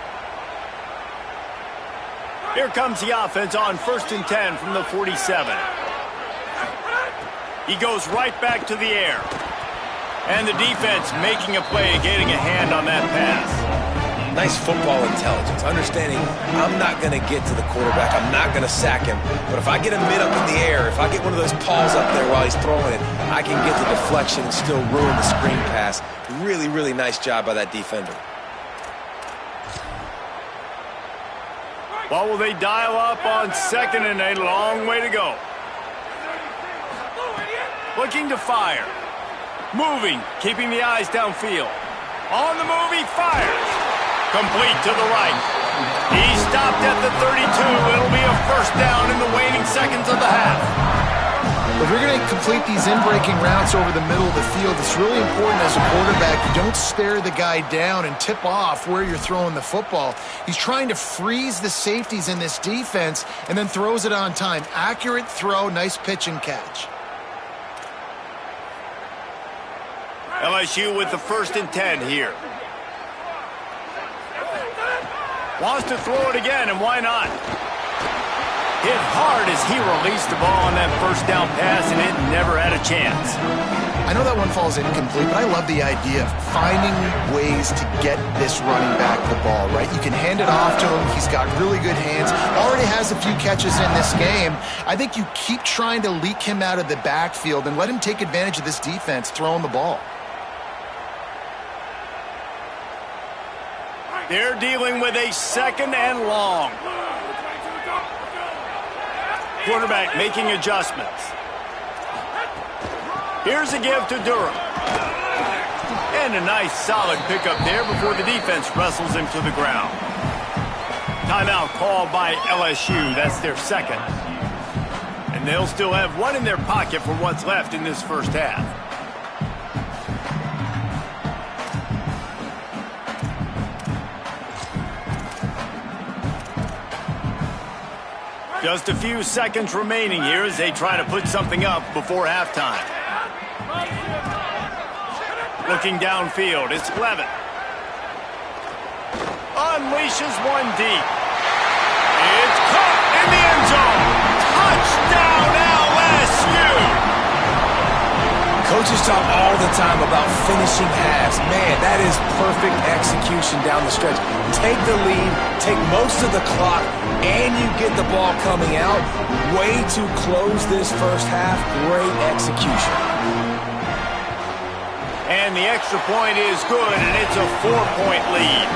Here comes the offense on 1st and 10 from the 47. He goes right back to the air. And the defense making a play, getting a hand on that pass. Nice football intelligence, understanding I'm not going to get to the quarterback, I'm not going to sack him, but if I get a mid up in the air, if I get one of those paws up there while he's throwing it, I can get the deflection and still ruin the screen pass. Really, really nice job by that defender. Well, will they dial up on 2nd and a long way to go? Looking to fire. Moving, keeping the eyes downfield. On the move, he fires. Complete to the right. He stopped at the 32. It'll be a first down in the waning seconds of the half. If you're going to complete these in-breaking routes over the middle of the field, it's really important as a quarterback you don't stare the guy down and tip off where you're throwing the football. He's trying to freeze the safeties in this defense and then throws it on time. Accurate throw, nice pitch and catch. LSU with the 1st and 10 here. Wants to throw it again, and why not? Hit hard as he released the ball on that first down pass, and it never had a chance. I know that one falls incomplete, but I love the idea of finding ways to get this running back the ball, right? You can hand it off to him. He's got really good hands. Already has a few catches in this game. I think you keep trying to leak him out of the backfield and let him take advantage of this defense throwing the ball. They're dealing with a 2nd and long. Quarterback making adjustments. Here's a give to Durham. And a nice solid pickup there before the defense wrestles him to the ground. Timeout called by LSU. That's their 2nd. And they'll still have 1 in their pocket for what's left in this first half. Just a few seconds remaining here as they try to put something up before halftime. Looking downfield, it's Levin. Unleashes one deep. It's caught in the end zone. Touchdown LSU! Coaches talk all the time about finishing halves. Man, that is perfect execution down the stretch. Take the lead, take most of the clock, and you get the ball coming out. Way to close this first half. Great execution. And the extra point is good, and it's a 4-point lead.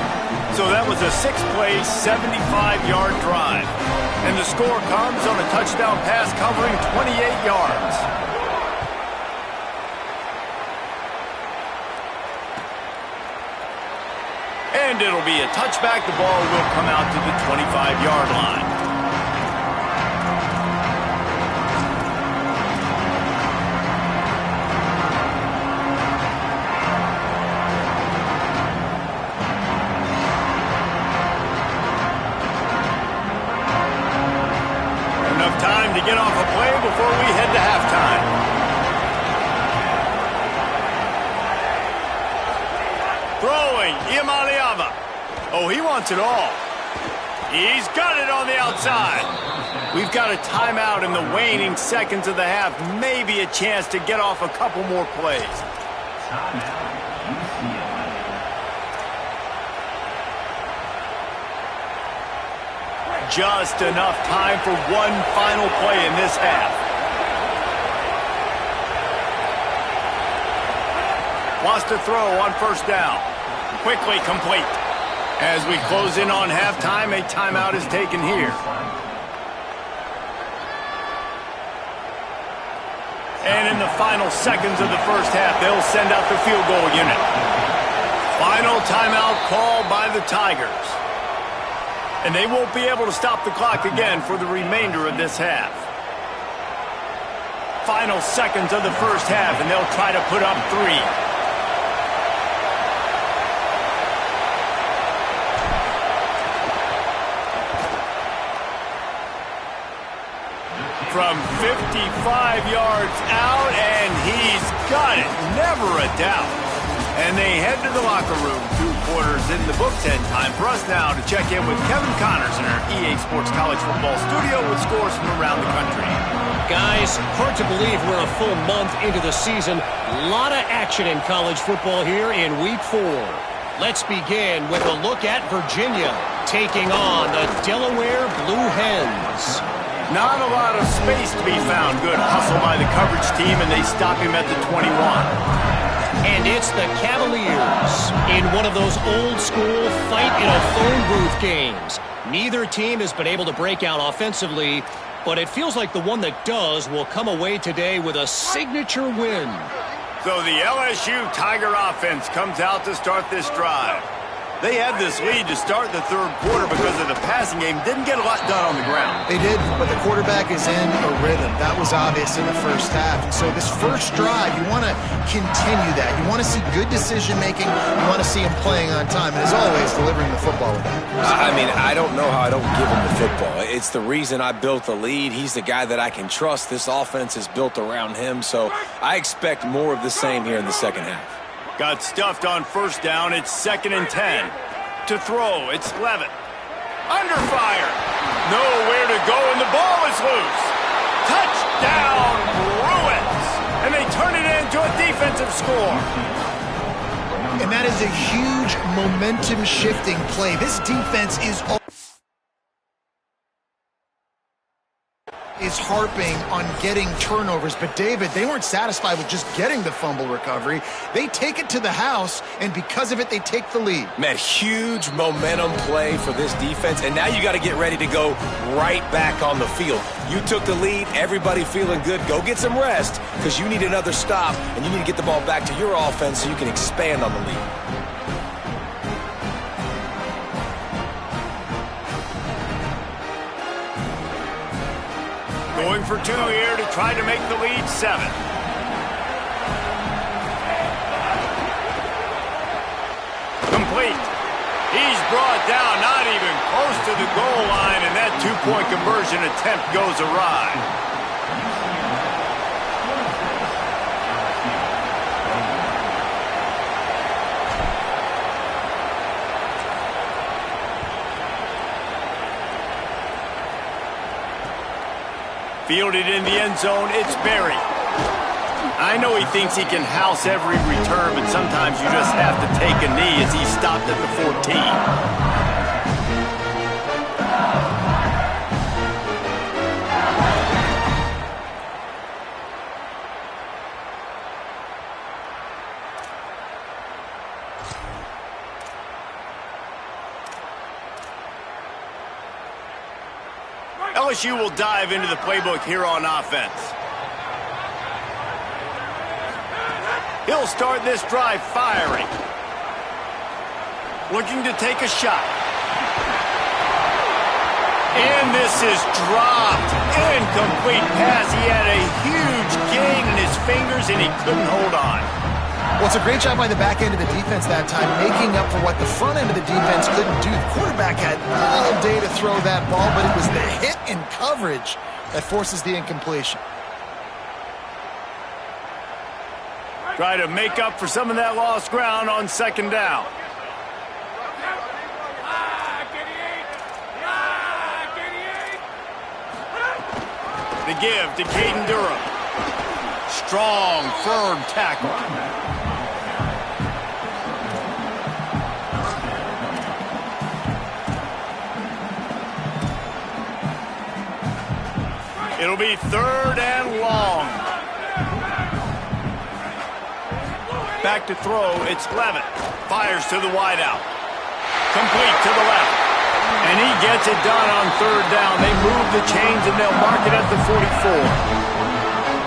So that was a 6-play, 75-yard drive. And the score comes on a touchdown pass covering 28 yards. And it'll be a touchback. The ball will come out to the 25-yard line. Enough time to get off a play before we head to halftime. Throwing, Imaliava. Oh, he wants it all. He's got it on the outside. We've got a timeout in the waning seconds of the half. Maybe a chance to get off a couple more plays. Just enough time for one final play in this half. Wants to throw on first down. Quickly complete. As we close in on halftime, a timeout is taken here. And in the final seconds of the first half, they'll send out the field goal unit. Final timeout called by the Tigers. And they won't be able to stop the clock again for the remainder of this half. Final seconds of the first half, and they'll try to put up 3. From 55 yards out, and he's got it. Never a doubt. And they head to the locker room. 2 quarters in the books, and time for us now to check in with Kevin Connors in our EA Sports College Football studio with scores from around the country. Guys, hard to believe we're a full month into the season. A lot of action in college football here in Week 4. Let's begin with a look at Virginia taking on the Delaware Blue Hens. Not a lot of space to be found. Good hustle by the coverage team, and they stop him at the 21. And it's the Cavaliers in one of those old-school fight-in-a-phone-booth games. Neither team has been able to break out offensively, but it feels like the one that does will come away today with a signature win. So the LSU Tiger offense comes out to start this drive. They had this lead to start the third quarter because of the passing game. Didn't get a lot done on the ground. They did, but the quarterback is in a rhythm. That was obvious in the first half. So this first drive, you want to continue that. You want to see good decision-making. You want to see him playing on time. And as always, delivering the football with that. I mean, I don't know how I don't give him the football. It's the reason I built the lead. He's the guy that I can trust. This offense is built around him. So I expect more of the same here in the second half. Got stuffed on first down. It's 2nd and 10. To throw, it's Levitt. Under fire. Nowhere to go, and the ball is loose. Touchdown, Bruins. And they turn it into a defensive score. And that is a huge momentum-shifting play. This defense is harping on getting turnovers. But, David, they weren't satisfied with just getting the fumble recovery. They take it to the house, and because of it, they take the lead. Man, huge momentum play for this defense, and now you got to get ready to go right back on the field. You took the lead, everybody feeling good. Go get some rest because you need another stop, and you need to get the ball back to your offense so you can expand on the lead. Going for 2 here to try to make the lead 7. Complete. He's brought down, not even close to the goal line, and that 2-point conversion attempt goes awry. Fielded in the end zone, it's Berry. I know he thinks he can house every return, but sometimes you just have to take a knee as he stopped at the 14. LSU will dive into the playbook here on offense. He'll start this drive firing. Looking to take a shot. And this is dropped. Incomplete pass. He had a huge gain in his fingers and he couldn't hold on. Well, it's a great job by the back end of the defense that time, making up for what the front end of the defense couldn't do. The quarterback had all day to throw that ball, but it was the hit and coverage that forces the incompletion. Try to make up for some of that lost ground on second down. The give to Caden Durham. Strong, firm tackle. It'll be 3rd and long. Back to throw, it's Levitt. Fires to the wideout. Complete to the left. And he gets it done on 3rd down. They move the chains and they'll mark it at the 44.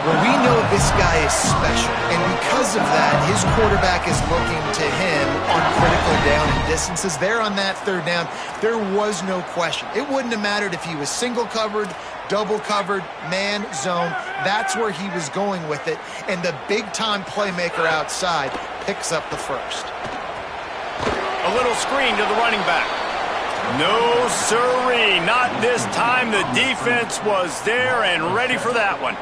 Well, we know this guy is special, and because of that, his quarterback is looking to him on critical down and distances. There on that 3rd down, there was no question. It wouldn't have mattered if he was single covered, double covered, man, zone. That's where he was going with it, and the big-time playmaker outside picks up the first. A little screen to the running back. No siree, not this time. The defense was there and ready for that one.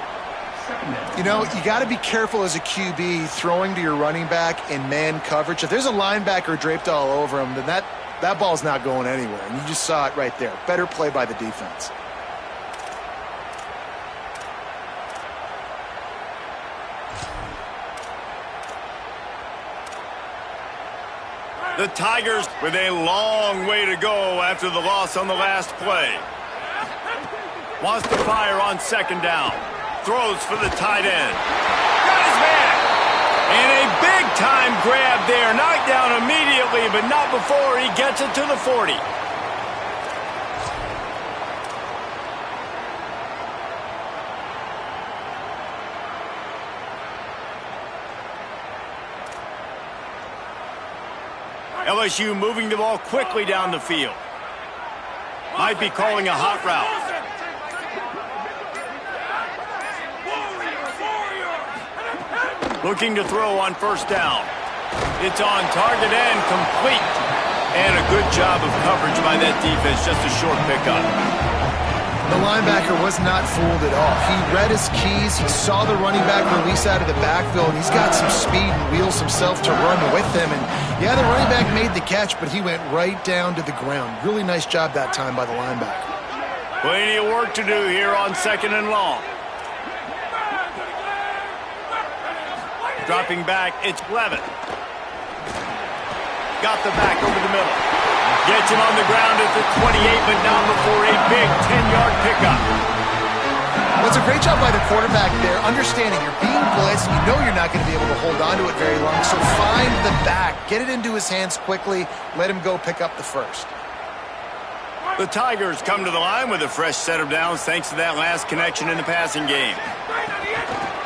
You know, you got to be careful as a QB throwing to your running back in man coverage. If there's a linebacker draped all over him, then that ball's not going anywhere. And you just saw it right there. Better play by the defense. The Tigers with a long way to go after the loss on the last play. Wants to fire on 2nd down. Throws for the tight end. Got his man. And a big-time grab there. Knocked down immediately, but not before he gets it to the 40. LSU moving the ball quickly down the field. Might be calling a hot route. Looking to throw on 1st down. It's on target and complete. And a good job of coverage by that defense. Just a short pickup. The linebacker was not fooled at all. He read his keys. He saw the running back release out of the backfield, and he's got some speed and wheels himself to run with him. And yeah, the running back made the catch, but he went right down to the ground. Really nice job that time by the linebacker. Plenty of work to do here on 2nd and long. Dropping back, it's Levitt. Got the back over the middle. Gets him on the ground at the 28, but not before a big 10-yard pickup. Well, it's a great job by the quarterback there, understanding you're being blitzed. You know you're not going to be able to hold on to it very long, so find the back. Get it into his hands quickly. Let him go pick up the first. The Tigers come to the line with a fresh set of downs thanks to that last connection in the passing game.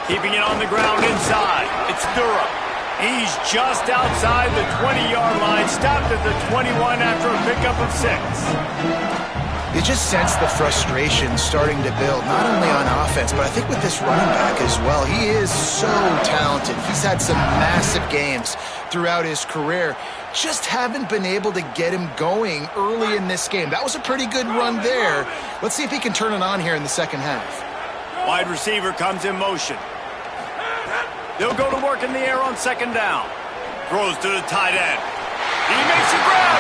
Keeping it on the ground inside. It's Durham. He's just outside the 20-yard line. Stopped at the 21 after a pickup of 6. You just sense the frustration starting to build, not only on offense, but I think with this running back as well. He is so talented. He's had some massive games throughout his career. Just haven't been able to get him going early in this game. That was a pretty good run there. Let's see if he can turn it on here in the second half. Wide receiver comes in motion. They'll go to work in the air on 2nd down. Throws to the tight end. He makes a grab.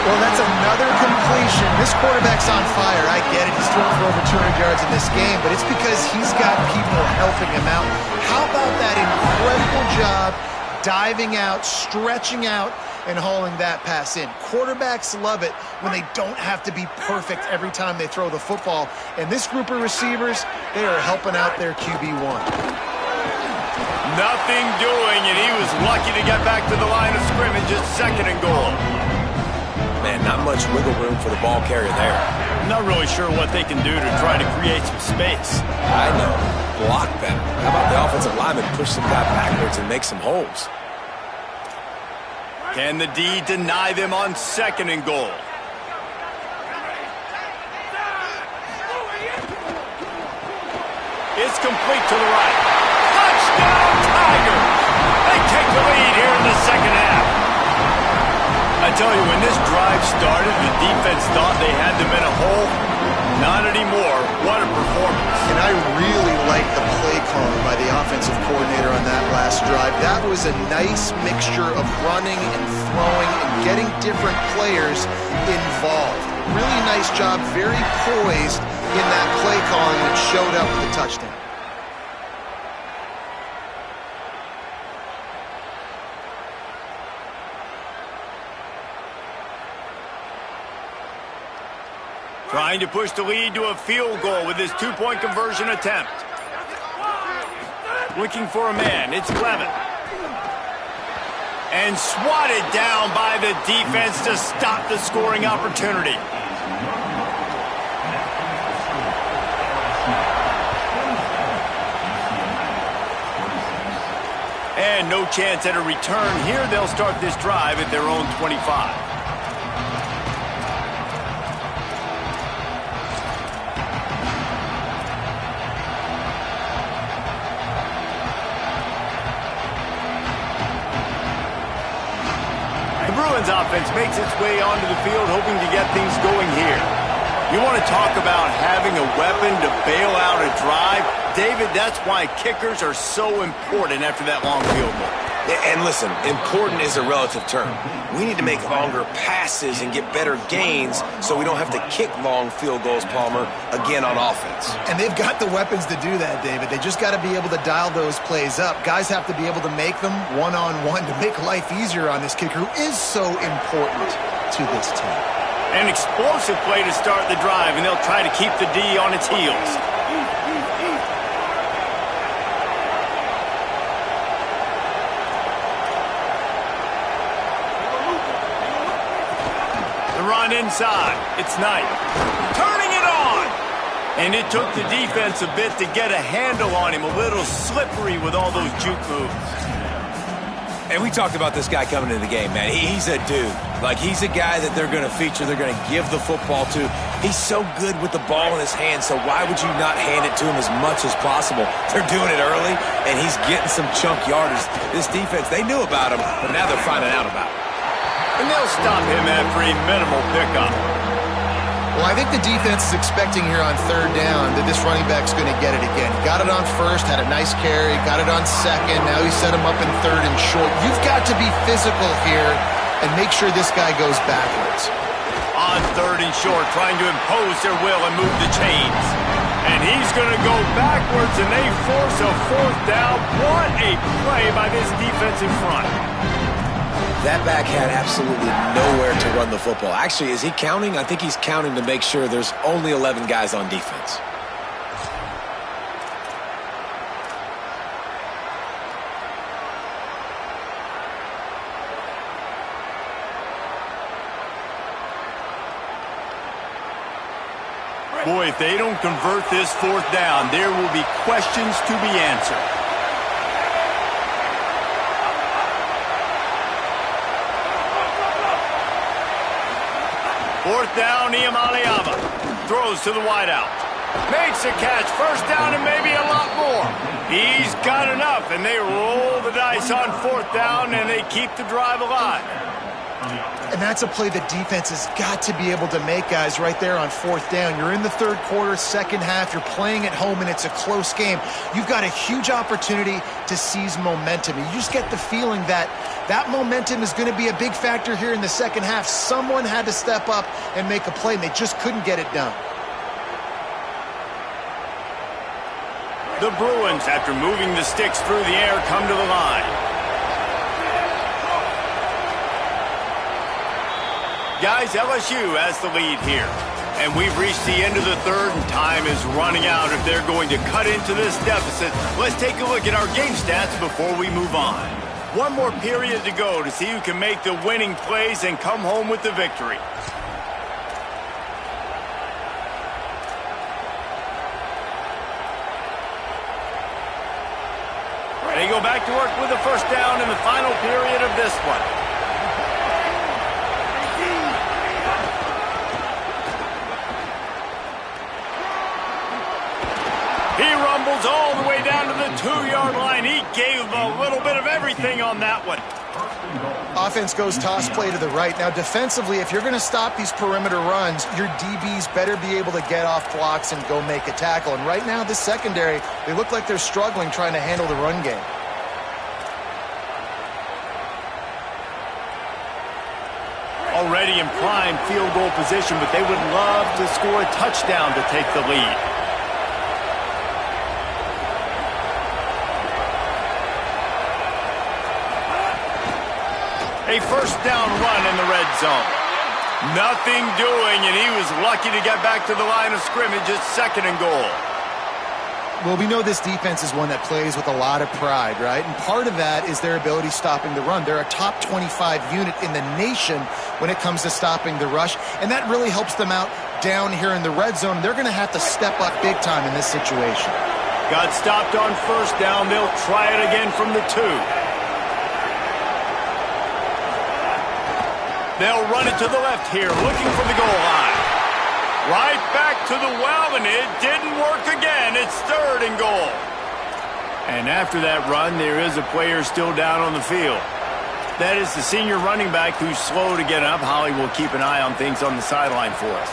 Well, that's another completion. This quarterback's on fire. I get it. He's thrown for over 200 yards in this game, but it's because he's got people helping him out. How about that incredible job diving out, stretching out, and hauling that pass in? Quarterbacks love it when they don't have to be perfect every time they throw the football. And this group of receivers, they are helping out their QB1. Nothing doing, and he was lucky to get back to the line of scrimmage at 2nd and goal. Man, not much wiggle room for the ball carrier there. I'm not really sure what they can do to try to create some space. I know. Block better. How about the offensive lineman push some guy backwards and make some holes? Can the D deny them on 2nd and goal? It's complete to the right. Touchdown, Tigers! They take the lead here in the second half. I tell you, when this drive started, the defense thought they had them in a hole. Not anymore. What a performance. And I really like the play calling by the offensive coordinator on that last drive. That was a nice mixture of running and throwing and getting different players involved. Really nice job, very poised in that play calling, and it showed up with a touchdown. Trying to push the lead to a field goal with his 2-point conversion attempt. Looking for a man. It's Clement. And swatted down by the defense to stop the scoring opportunity. And no chance at a return here. They'll start this drive at their own 25. Offense makes its way onto the field, hoping to get things going here. You want to talk about having a weapon to bail out a drive? David, that's why kickers are so important after that long field goal. And listen, important is a relative term. We need to make longer passes and get better gains so we don't have to kick long field goals, Palmer, again on offense. And they've got the weapons to do that, David. They just got to be able to dial those plays up. Guys have to be able to make them one-on-one to make life easier on this kicker, who is so important to this team. An explosive play to start the drive, and they'll try to keep the D on its heels. Inside. It's Knight. Turning it on! And it took the defense a bit to get a handle on him. A little slippery with all those juke moves. And we talked about this guy coming into the game, man. He's a dude. Like, he's a guy that they're going to feature, they're going to give the football to. He's so good with the ball in his hand, so why would you not hand it to him as much as possible? They're doing it early, and he's getting some chunk yardage. This defense, they knew about him, but now they're finding out about him. And they'll stop him after a minimal pickup. Well, I think the defense is expecting here on 3rd down that this running back's going to get it again. He got it on 1st, had a nice carry, got it on 2nd. Now he set him up in 3rd and short. You've got to be physical here and make sure this guy goes backwards. On 3rd and short, trying to impose their will and move the chains. And he's going to go backwards, and they force a 4th down. What a play by this defensive front. That back had absolutely nowhere to run the football. Actually, is he counting? I think he's counting to make sure there's only 11 guys on defense. Boy, if they don't convert this 4th down, there will be questions to be answered. 4th down, Ncaa throws to the wideout. Makes a catch, 1st down and maybe a lot more. He's got enough, and they roll the dice on 4th down, and they keep the drive alive. And that's a play the defense has got to be able to make, guys, right there on fourth down. You're in the third quarter, second half. You're playing at home, and it's a close game. You've got a huge opportunity to seize momentum. You just get the feeling that that momentum is going to be a big factor here in the second half. Someone had to step up and make a play, and they just couldn't get it done. The Bruins, after moving the sticks through the air, come to the line. Guys, LSU has the lead here. And we've reached the end of the third, and time is running out if they're going to cut into this deficit. Let's take a look at our game stats before we move on. One more period to go to see who can make the winning plays and come home with the victory. They go back to work with the first down in the final period of this one. He rumbles all the way down to the 2-yard line. He gave a little bit of everything on that one. Offense goes toss play to the right. Now, defensively, if you're going to stop these perimeter runs, your DBs better be able to get off blocks and go make a tackle. And right now, this secondary, they look like they're struggling trying to handle the run game. Already in prime field goal position, but they would love to score a touchdown to take the lead. A first down run in the red zone. Nothing doing, and he was lucky to get back to the line of scrimmage at 2nd and goal. Well, we know this defense is one that plays with a lot of pride, right? And part of that is their ability stopping the run. They're a top 25 unit in the nation when it comes to stopping the rush, and that really helps them out down here in the red zone. They're going to have to step up big time in this situation. Got stopped on first down. They'll try it again from the 2. They'll run it to the left here, looking for the goal line. Right back to the well, and it didn't work again. It's 3rd and goal. And after that run, there is a player still down on the field. That is the senior running back who's slow to get up. Holly will keep an eye on things on the sideline for us.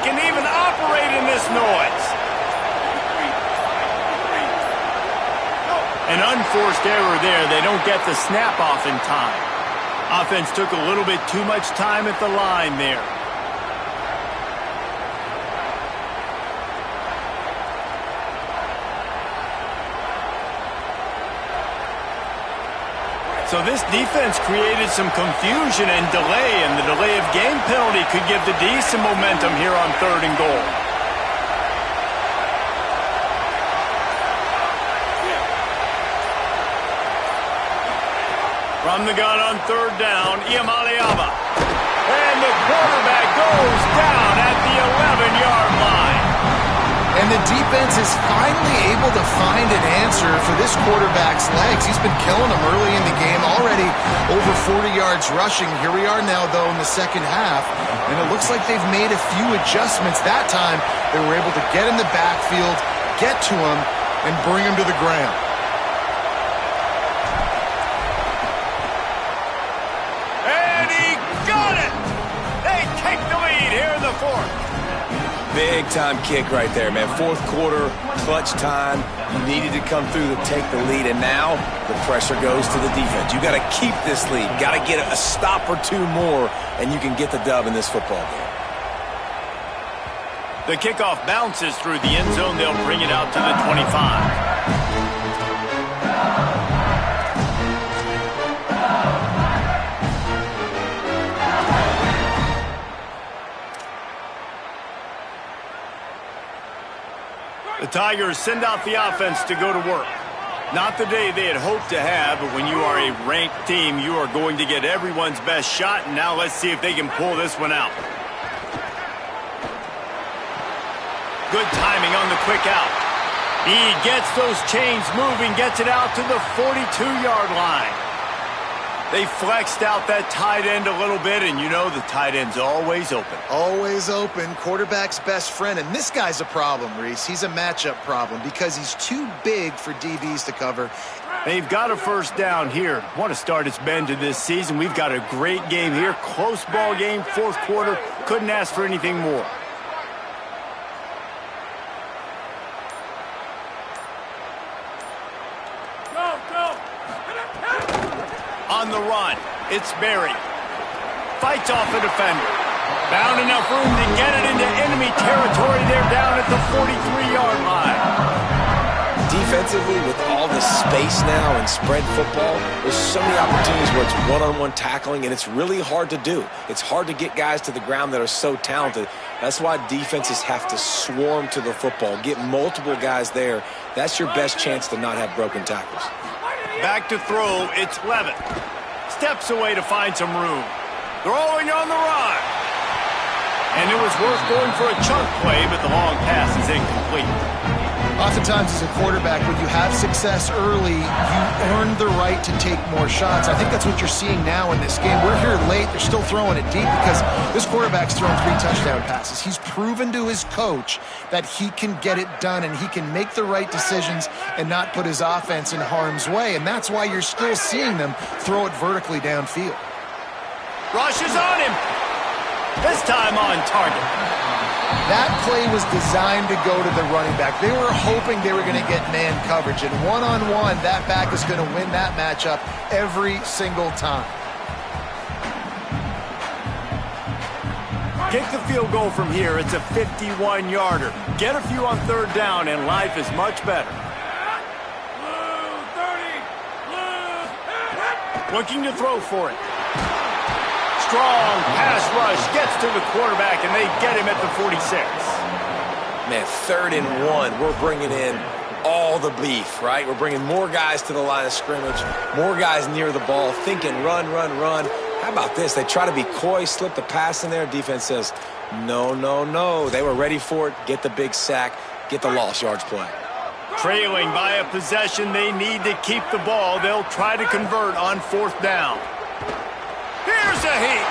Can even operate in this noise. An unforced error there. They don't get the snap off in time. Offense took a little bit too much time at the line there. So this defense created some confusion and delay, and the delay of game penalty could give the D some momentum here on 3rd and goal. From the gun on 3rd down, Iamaleava. And the quarterback goes down at the 11-yard line. And the defense is finally able to find an answer for this quarterback's legs. He's been killing them early in the game, already over 40 yards rushing. Here we are now, though, in the second half, and it looks like they've made a few adjustments. That time, they were able to get in the backfield, get to him, and bring him to the ground. And he got it! They take the lead here in the 4th. Big-time kick right there, man. 4th quarter, clutch time. You needed to come through to take the lead, and now the pressure goes to the defense. You got to keep this lead. Got to get a stop or two more, and you can get the dub in this football game. The kickoff bounces through the end zone. They'll bring it out to the 25. The Tigers send out the offense to go to work. Not the day they had hoped to have, but when you are a ranked team, you are going to get everyone's best shot, and now let's see if they can pull this one out. Good timing on the quick out. He gets those chains moving, gets it out to the 42-yard line. They flexed out that tight end a little bit, and you know the tight end's always open. Always open, quarterback's best friend. And this guy's a problem, Reese. He's a matchup problem because he's too big for DBs to cover. They've got a first down here. Want to start its bend to this season. We've got a great game here. Close ball game, fourth quarter. Couldn't ask for anything more. On the run, it's Berry. Fights off a defender. Found enough room to get it into enemy territory. They're down at the 43-yard line. Defensively, with all this space now and spread football, there's so many opportunities where it's one-on-one tackling, and it's really hard to do. It's hard to get guys to the ground that are so talented. That's why defenses have to swarm to the football, get multiple guys there. That's your best chance to not have broken tackles. Back to throw, it's Levitt. Steps away to find some room. Throwing on the run. And it was worth going for a chunk play, but the long pass is incomplete. Oftentimes as a quarterback, when you have success early, you earn the right to take more shots. I think that's what you're seeing now in this game. We're here late. They're still throwing it deep because this quarterback's thrown 3 touchdown passes. He's proven to his coach that he can get it done and he can make the right decisions and not put his offense in harm's way. And that's why you're still seeing them throw it vertically downfield. Rush is on him. This time on target. That play was designed to go to the running back. They were hoping they were going to get man coverage. And one-on-one, that back is going to win that matchup every single time. Kick the field goal from here. It's a 51-yarder. Get a few on third down, and life is much better. Looking to throw for it. Strong pass rush gets to the quarterback, and they get him at the 46. Man, 3rd and 1. We're bringing in all the beef, right? We're bringing more guys to the line of scrimmage, more guys near the ball, thinking run, run, run. How about this? They try to be coy, slip the pass in there. Defense says, no, no, no. They were ready for it. Get the big sack. Get the lost yards play. Trailing by a possession, they need to keep the ball. They'll try to convert on 4th down. Here's a heat.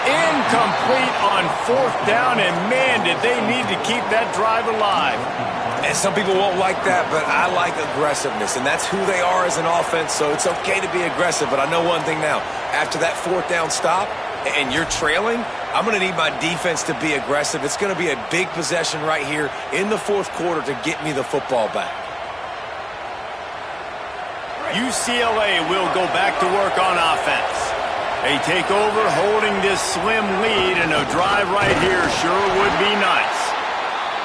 Incomplete on 4th down, and man, did they need to keep that drive alive. And some people won't like that, but I like aggressiveness, and that's who they are as an offense, so it's okay to be aggressive. But I know one thing now. After that 4th down stop, and you're trailing, I'm going to need my defense to be aggressive. It's going to be a big possession right here in the 4th quarter to get me the football back. UCLA will go back to work on offense. They take over holding this slim lead, and a drive right here sure would be nice.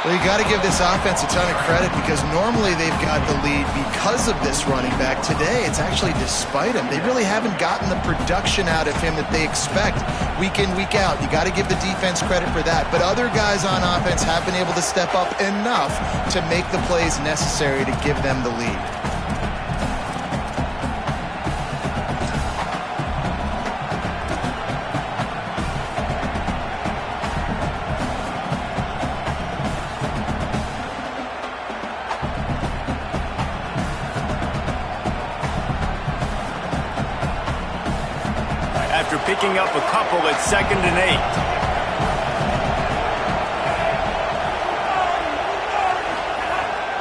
Well, you got to give this offense a ton of credit because normally they've got the lead because of this running back. Today, it's actually despite him. They really haven't gotten the production out of him that they expect week in, week out. You got to give the defense credit for that. But other guys on offense have been able to step up enough to make the plays necessary to give them the lead. After picking up a couple at 2nd and 8.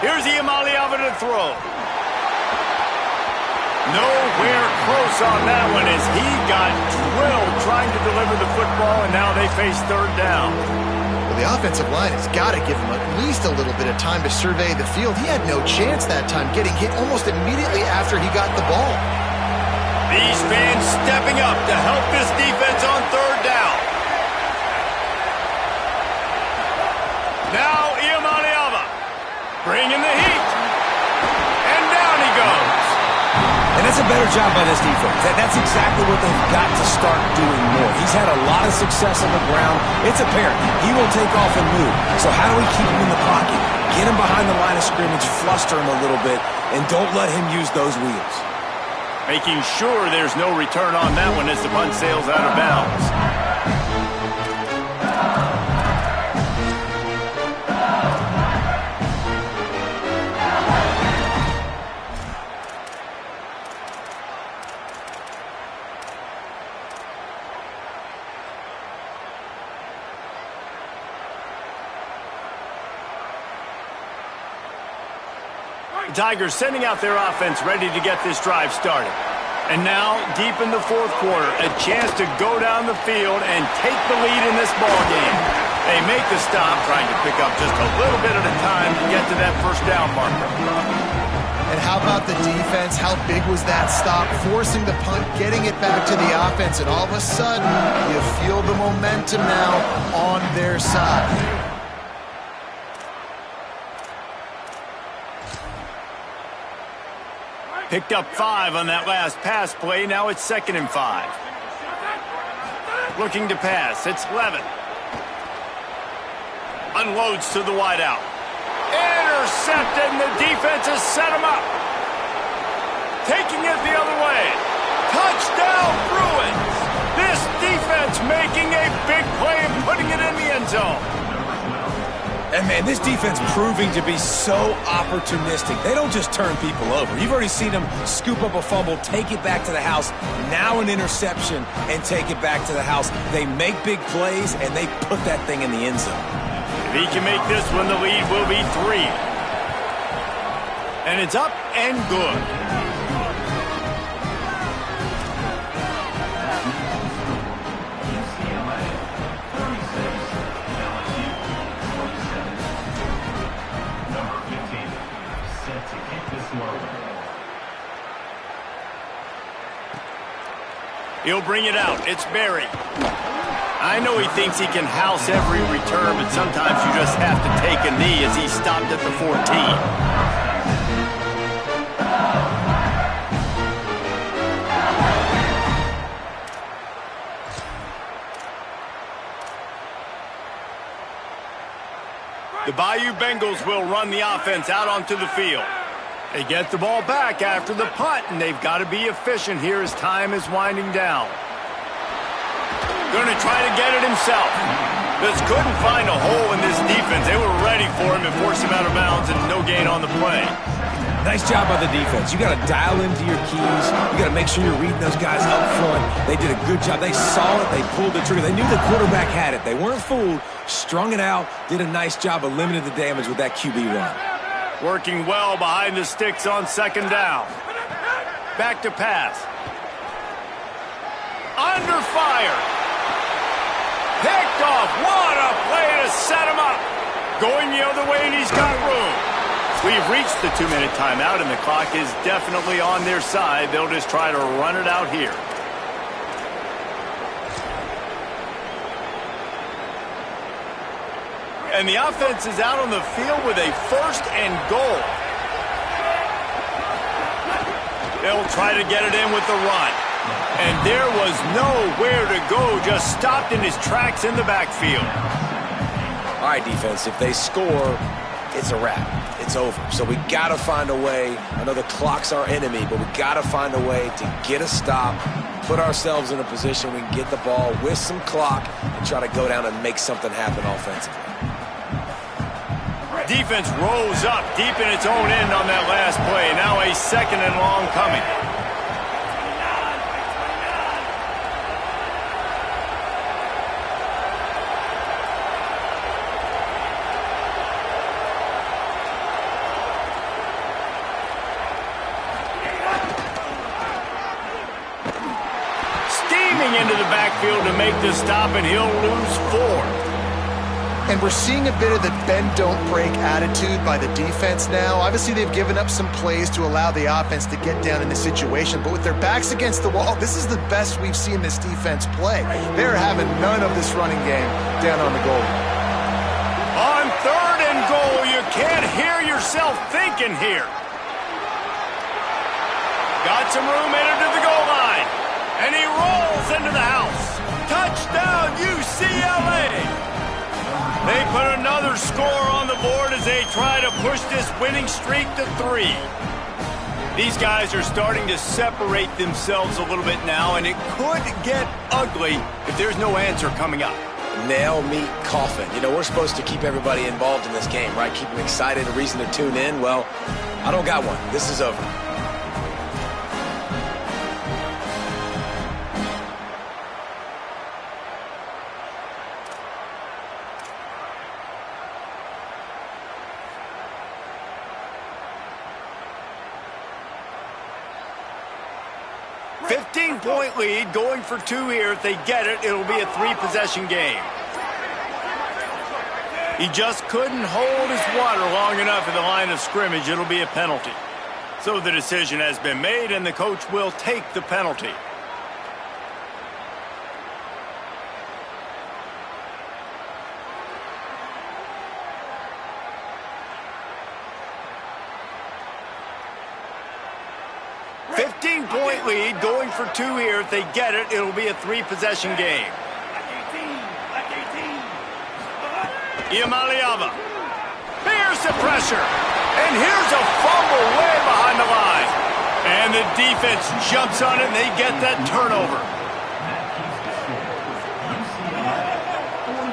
Here's Iamaleava to throw. Nowhere close on that one as he got drilled trying to deliver the football, and now they face 3rd down. Well, the offensive line has got to give him at least a little bit of time to survey the field. He had no chance that time, getting hit almost immediately after he got the ball. These fans stepping up to help this defense on 3rd down. Now Iamaleava bringing the heat. And down he goes. And that's a better job by this defense. That's exactly what they've got to start doing more. He's had a lot of success on the ground. It's apparent. He will take off and move. So how do we keep him in the pocket? Get him behind the line of scrimmage, fluster him a little bit, and don't let him use those wheels. Making sure there's no return on that one as the punt sails out of bounds. The Tigers sending out their offense ready to get this drive started. And now, deep in the fourth quarter, a chance to go down the field and take the lead in this ball game. They make the stop, trying to pick up just a little bit at a time to get to that first down marker. And how about the defense? How big was that stop? Forcing the punt, getting it back to the offense, and all of a sudden, you feel the momentum now on their side. Picked up 5 on that last pass play. Now it's 2nd and 5. Looking to pass. It's Levin. Unloads to the wideout. Intercepted, and the defense has set him up. Taking it the other way. Touchdown, Bruins. This defense making a big play and putting it in the end zone. And, man, this defense proving to be so opportunistic. They don't just turn people over. You've already seen them scoop up a fumble, take it back to the house, now an interception, and take it back to the house. They make big plays, and they put that thing in the end zone. If he can make this one, the lead will be 3. And it's up and good. He'll bring it out. It's Barry. I know he thinks he can house every return, but sometimes you just have to take a knee as he stopped at the 14. The Bayou Bengals will run the offense out onto the field. They get the ball back after the punt, and they've got to be efficient here as time is winding down. Going to try to get it himself. Just couldn't find a hole in this defense. They were ready for him and forced him out of bounds, and no gain on the play. Nice job by the defense. You got to dial into your keys. You got to make sure you're reading those guys up front. They did a good job. They saw it. They pulled the trigger. They knew the quarterback had it. They weren't fooled. Strung it out. Did a nice job of limiting the damage with that QB run. Working well behind the sticks on 2nd down. Back to pass. Under fire. Picked off. What a play to set him up. Going the other way, and he's got room. We've reached the 2-minute timeout, and the clock is definitely on their side. They'll just try to run it out here. And the offense is out on the field with a 1st and goal. They'll try to get it in with the run. And there was nowhere to go, just stopped in his tracks in the backfield. All right, defense, if they score, it's a wrap. It's over. So we got to find a way. I know the clock's our enemy, but we got to find a way to get a stop, put ourselves in a position we can get the ball with some clock and try to go down and make something happen offensively. Defense rose up deep in its own end on that last play. Now a 2nd and long coming. Steaming into the backfield to make the stop, and he'll lose 4. And we're seeing a bit of the bend-don't-break attitude by the defense now. Obviously, they've given up some plays to allow the offense to get down in the situation. But with their backs against the wall, this is the best we've seen this defense play. They're having none of this running game down on the goal. On 3rd and goal, you can't hear yourself thinking here. Got some room into the goal line. And he rolls into the house. Touchdown, UCLA! They put another score on the board as they try to push this winning streak to 3. These guys are starting to separate themselves a little bit now, and it could get ugly if there's no answer coming up. Nail, meat, coffin. You know, we're supposed to keep everybody involved in this game, right? Keep them excited, a reason to tune in. Well, I don't got one. This is over. 15-point lead, going for 2 here. If they get it, it'll be a 3-possession game. He just couldn't hold his water long enough at the line of scrimmage. It'll be a penalty. So the decision has been made, and the coach will take the penalty. Point lead, going for 2 here. If they get it, it'll be a 3-possession game. Iamaleava. Here's the pressure. And here's a fumble way behind the line. And the defense jumps on it, and they get that turnover.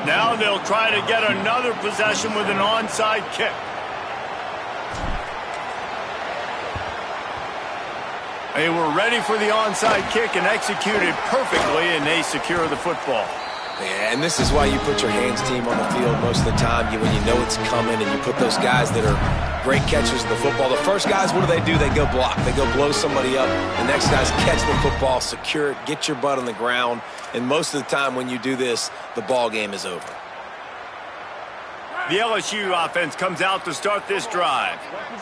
Now they'll try to get another possession with an onside kick. They were ready for the onside kick and executed perfectly, and they secure the football. Yeah, and this is why you put your hands team on the field most of the time when you know it's coming, and you put those guys that are great catchers of the football. The first guys, what do? They go block. They go blow somebody up. The next guys catch the football, secure it, get your butt on the ground. And most of the time when you do this, the ball game is over. The LSU offense comes out to start this drive.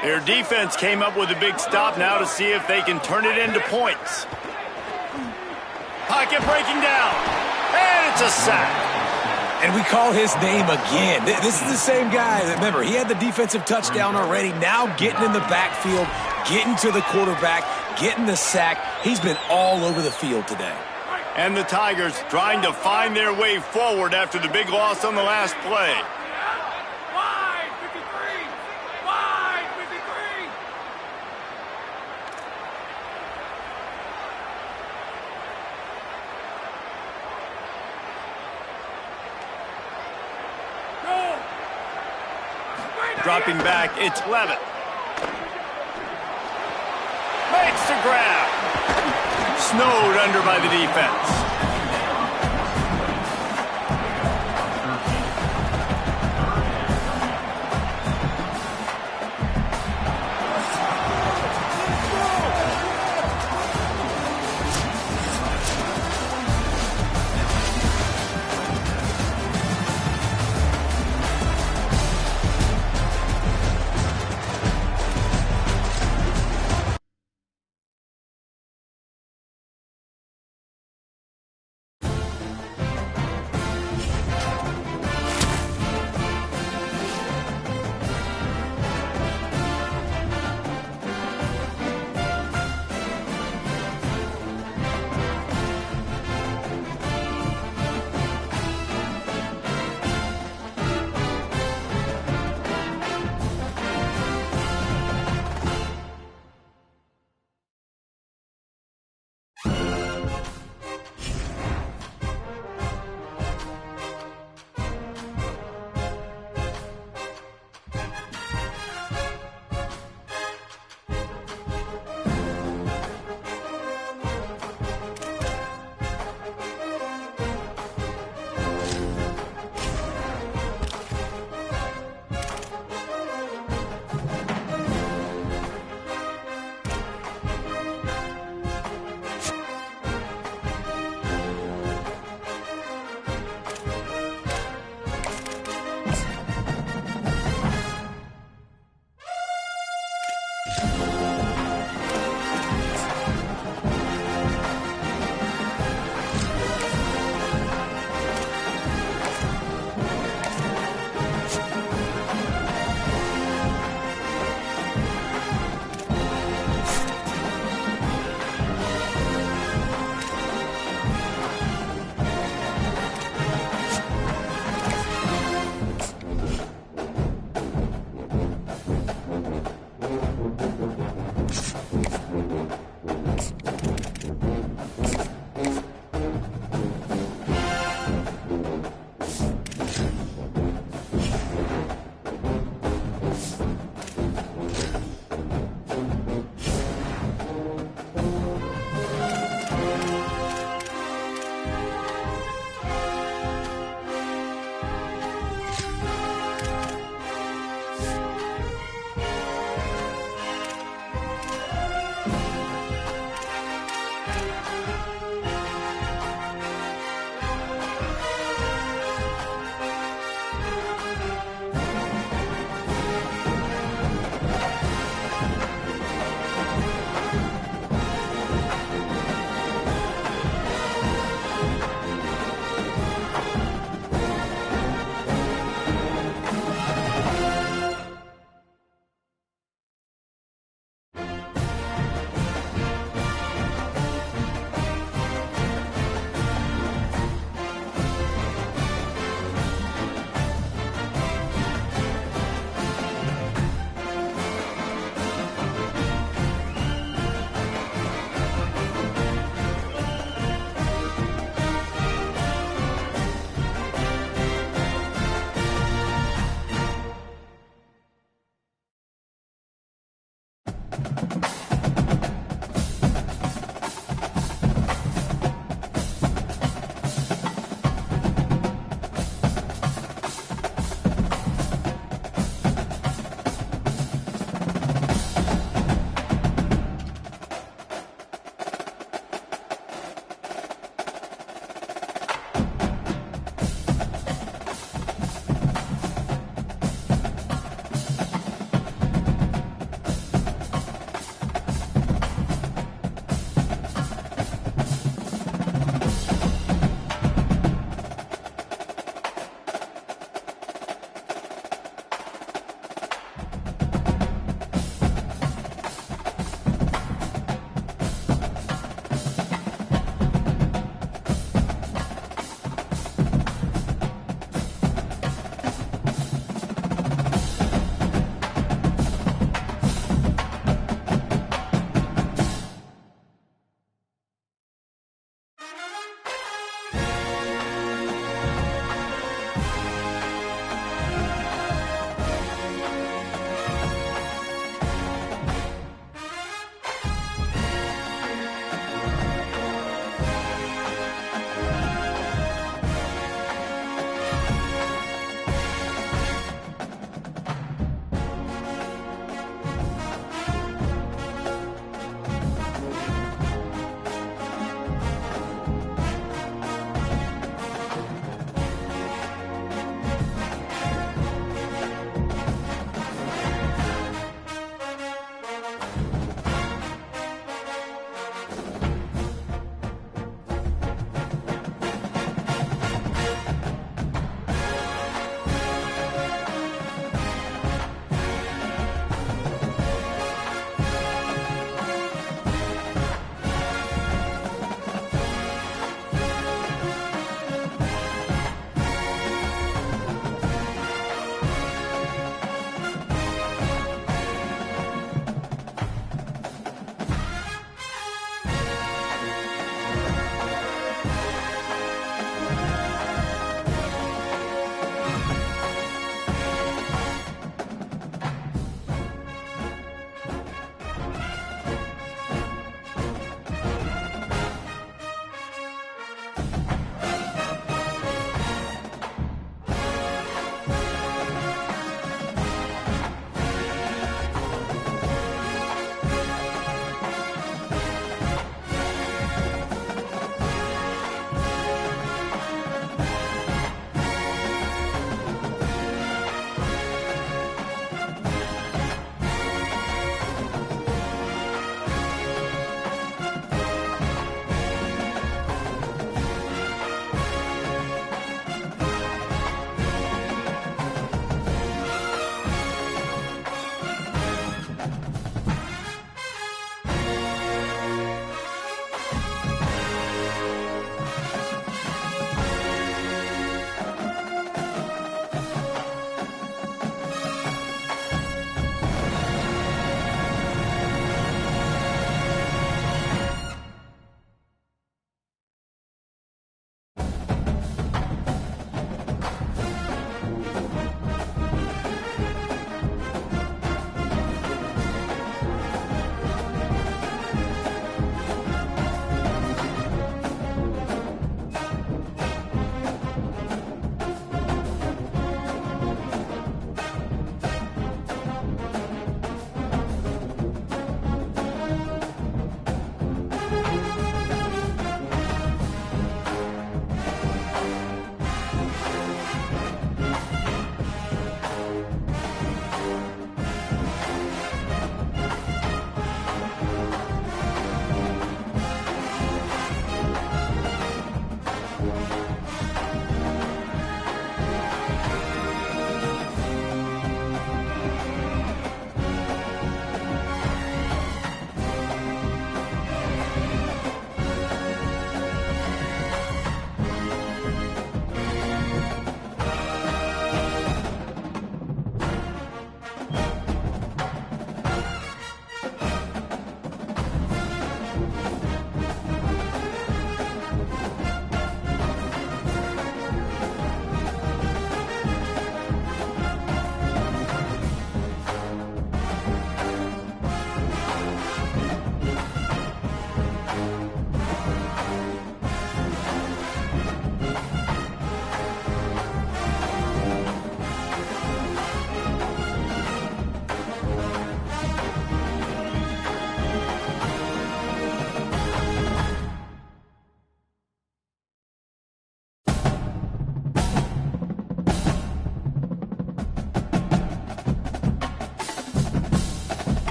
Their defense came up with a big stop now to see if they can turn it into points. Pocket breaking down. And it's a sack. And we call his name again. This is the same guy. Remember, he had the defensive touchdown already. Now getting in the backfield, getting to the quarterback, getting the sack. He's been all over the field today. And the Tigers trying to find their way forward after the big loss on the last play. Dropping back, it's Levitt. Makes the grab. Snowed under by the defense.